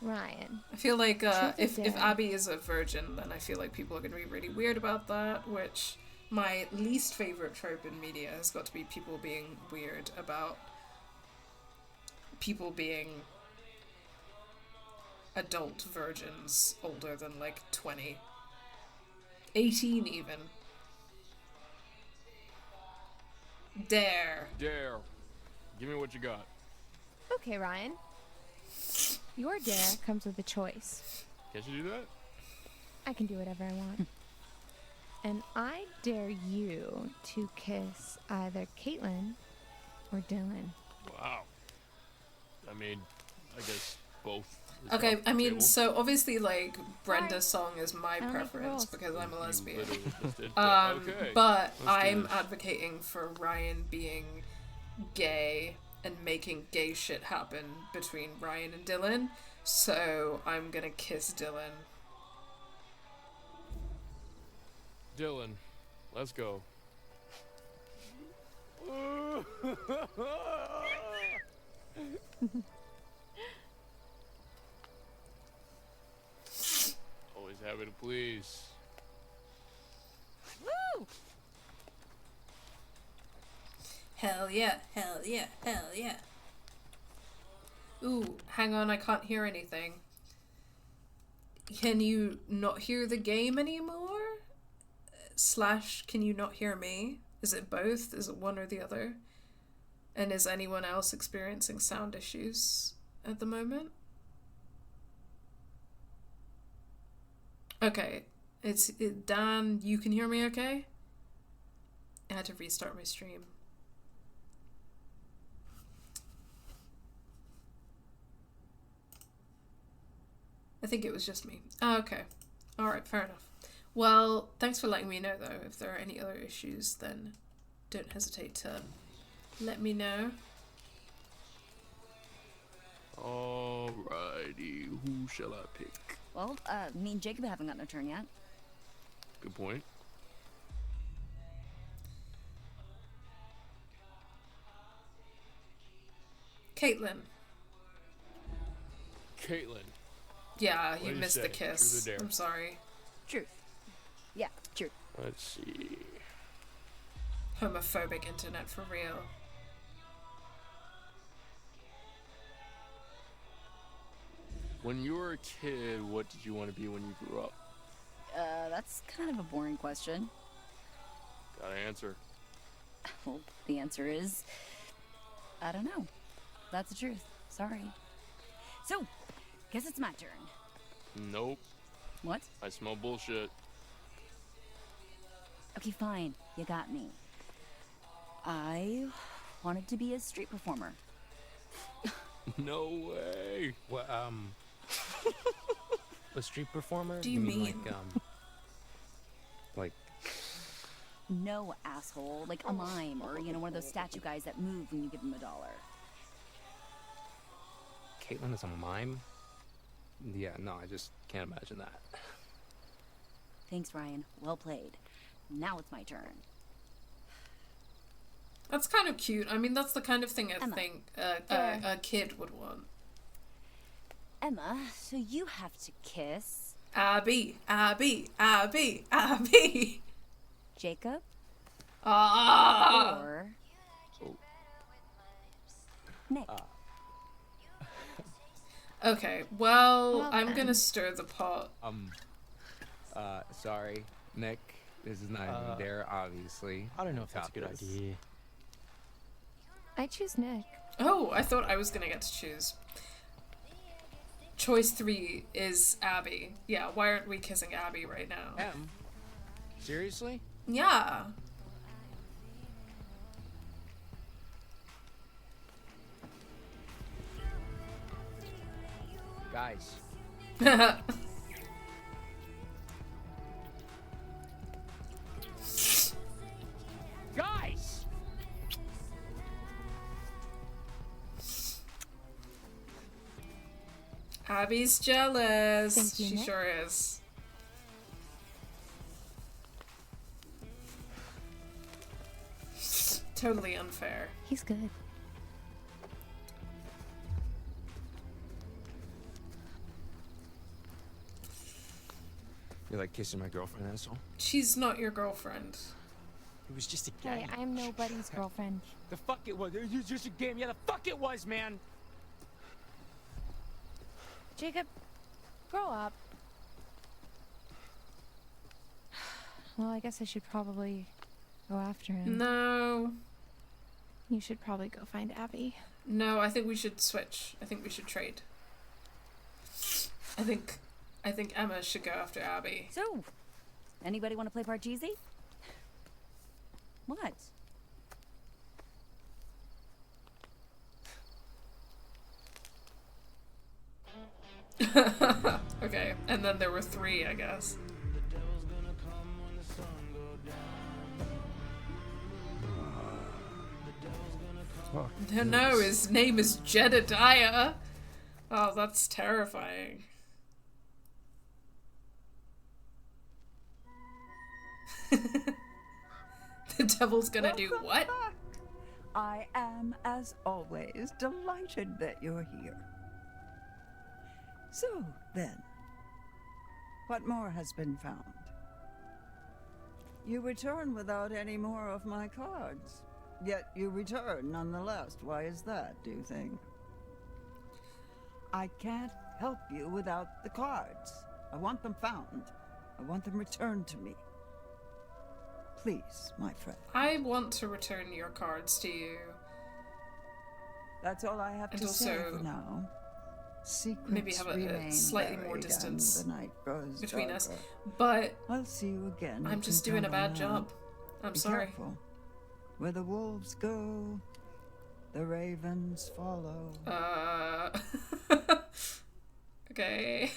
Speaker 2: Ryan.
Speaker 1: I feel like
Speaker 2: Truth or
Speaker 1: if
Speaker 2: dare?
Speaker 1: Abby is a virgin, then I feel like people are going to be really weird about that, which my least favorite trope in media has got to be people being weird about people being adult virgins older than like 20. 18 even. Dare.
Speaker 8: Dare. Give me what you got.
Speaker 2: Okay, Ryan. Your dare comes with a choice.
Speaker 8: Can't you do that?
Speaker 2: I can do whatever I want. And I dare you to kiss either Caitlin or Dylan.
Speaker 8: Wow. I mean, I guess both. is
Speaker 1: Okay,
Speaker 8: off the
Speaker 1: I mean,
Speaker 8: table.
Speaker 1: so obviously, like, Brenda's song is my
Speaker 2: I don't make the
Speaker 1: preference
Speaker 2: rules.
Speaker 1: because I'm a
Speaker 8: You
Speaker 1: lesbian.
Speaker 8: literally just did, okay.
Speaker 1: But
Speaker 8: Let's do
Speaker 1: I'm
Speaker 8: this.
Speaker 1: advocating for Ryan being gay and making gay shit happen between Ryan and Dylan. So I'm gonna kiss Dylan.
Speaker 8: Dylan, let's go. Always happy to please.
Speaker 11: Woo!
Speaker 1: Hell yeah, hell yeah, hell yeah. Ooh, hang on, I can't hear anything. Can you not hear the game anymore? / can you not hear me? Is it both? Is it one or the other? And is anyone else experiencing sound issues at the moment? Okay, Dan, you can hear me okay? I had to restart my stream. I think it was just me. Oh, okay. Alright, fair enough. Well, thanks for letting me know, though. If there are any other issues, then don't hesitate to let me know.
Speaker 8: Alrighty, who shall I pick?
Speaker 12: Well, me and Jacob haven't gotten a turn yet.
Speaker 8: Good point.
Speaker 1: Caitlin.
Speaker 8: Caitlin.
Speaker 1: Yeah,
Speaker 8: What do
Speaker 1: you
Speaker 8: you
Speaker 1: missed
Speaker 8: say?
Speaker 1: the kiss.
Speaker 8: Truth or dare?
Speaker 1: I'm sorry.
Speaker 12: Truth. Yeah, truth.
Speaker 8: Let's see.
Speaker 1: Homophobic internet for real.
Speaker 8: When you were a kid, what did you want to be when you grew up?
Speaker 12: That's kind of a boring question.
Speaker 8: Gotta answer.
Speaker 12: Well, the answer is, I don't know. That's the truth. Sorry. So, guess it's my turn.
Speaker 8: Nope.
Speaker 12: What?
Speaker 8: I smell bullshit.
Speaker 12: Okay, fine. You got me. I wanted to be a street performer.
Speaker 8: No way.
Speaker 3: What, a street performer?
Speaker 1: Do you mean?
Speaker 3: Like,
Speaker 12: No, asshole. Like a mime or, one of those statue guys that move when you give them $1.
Speaker 3: Caitlin is a mime? Yeah, no, I just can't imagine that.
Speaker 12: Thanks, Ryan. Well played. Now it's my turn.
Speaker 1: That's kind of cute. I mean, that's the kind of thing I
Speaker 12: Emma.
Speaker 1: think a kid would want.
Speaker 12: Emma, so you have to kiss
Speaker 1: Abby.
Speaker 12: Jacob
Speaker 1: Ah!
Speaker 12: or Nick.
Speaker 1: Okay, well,
Speaker 12: Well
Speaker 1: I'm
Speaker 12: then.
Speaker 1: gonna stir the pot.
Speaker 3: Sorry, Nick. This is not even dare, obviously.
Speaker 10: I don't know if that's a
Speaker 3: Got
Speaker 10: good
Speaker 3: this.
Speaker 10: idea.
Speaker 4: I choose Nick.
Speaker 1: Oh, I thought I was gonna get to choose. Choice 3 is Abby. Yeah, why aren't we kissing Abby right now?
Speaker 3: Em? Seriously?
Speaker 1: Yeah.
Speaker 3: Guys. Guys!
Speaker 1: Abby's jealous.
Speaker 4: Thank you,
Speaker 1: She
Speaker 4: Nick.
Speaker 1: sure is. Totally unfair.
Speaker 4: He's good.
Speaker 3: You like kissing my girlfriend, asshole?
Speaker 1: She's not your girlfriend.
Speaker 10: It was just a
Speaker 4: Hey,
Speaker 10: game.
Speaker 4: I'm nobody's girlfriend.
Speaker 3: The fuck it was. It was just a game. Yeah, the fuck it was, man.
Speaker 4: Jacob, grow up. Well, I guess I should probably go after him.
Speaker 1: No.
Speaker 4: You should probably go find Abby.
Speaker 1: No, I think we should switch. I think we should trade. I think Emma should go after Abby.
Speaker 12: So, anybody want to play Parcheesi? What?
Speaker 1: Okay, and then there were 3, I guess. No, his name is Jedediah. Oh, that's terrifying. The devil's gonna do what?
Speaker 13: I am, as always, delighted that you're here. So, then, what more has been found? You return without any more of my cards. Yet you return nonetheless. Why is that, do you think? I can't help you without the cards. I want them found. I want them returned to me. Please, my friend.
Speaker 1: I want to return your cards to you.
Speaker 13: That's all I have
Speaker 1: And
Speaker 13: to say
Speaker 1: also,
Speaker 13: for now. Secrets
Speaker 1: maybe have a
Speaker 13: remain
Speaker 1: slightly more
Speaker 13: buried
Speaker 1: distance
Speaker 13: and the night grows
Speaker 1: between us.
Speaker 13: darker.
Speaker 1: But
Speaker 13: I'll see you again.
Speaker 1: I'm
Speaker 13: You
Speaker 1: just
Speaker 13: can
Speaker 1: doing a
Speaker 13: count on
Speaker 1: bad
Speaker 13: that.
Speaker 1: job. I'm
Speaker 13: Be
Speaker 1: sorry.
Speaker 13: careful. Where the wolves go, the ravens follow.
Speaker 1: Okay.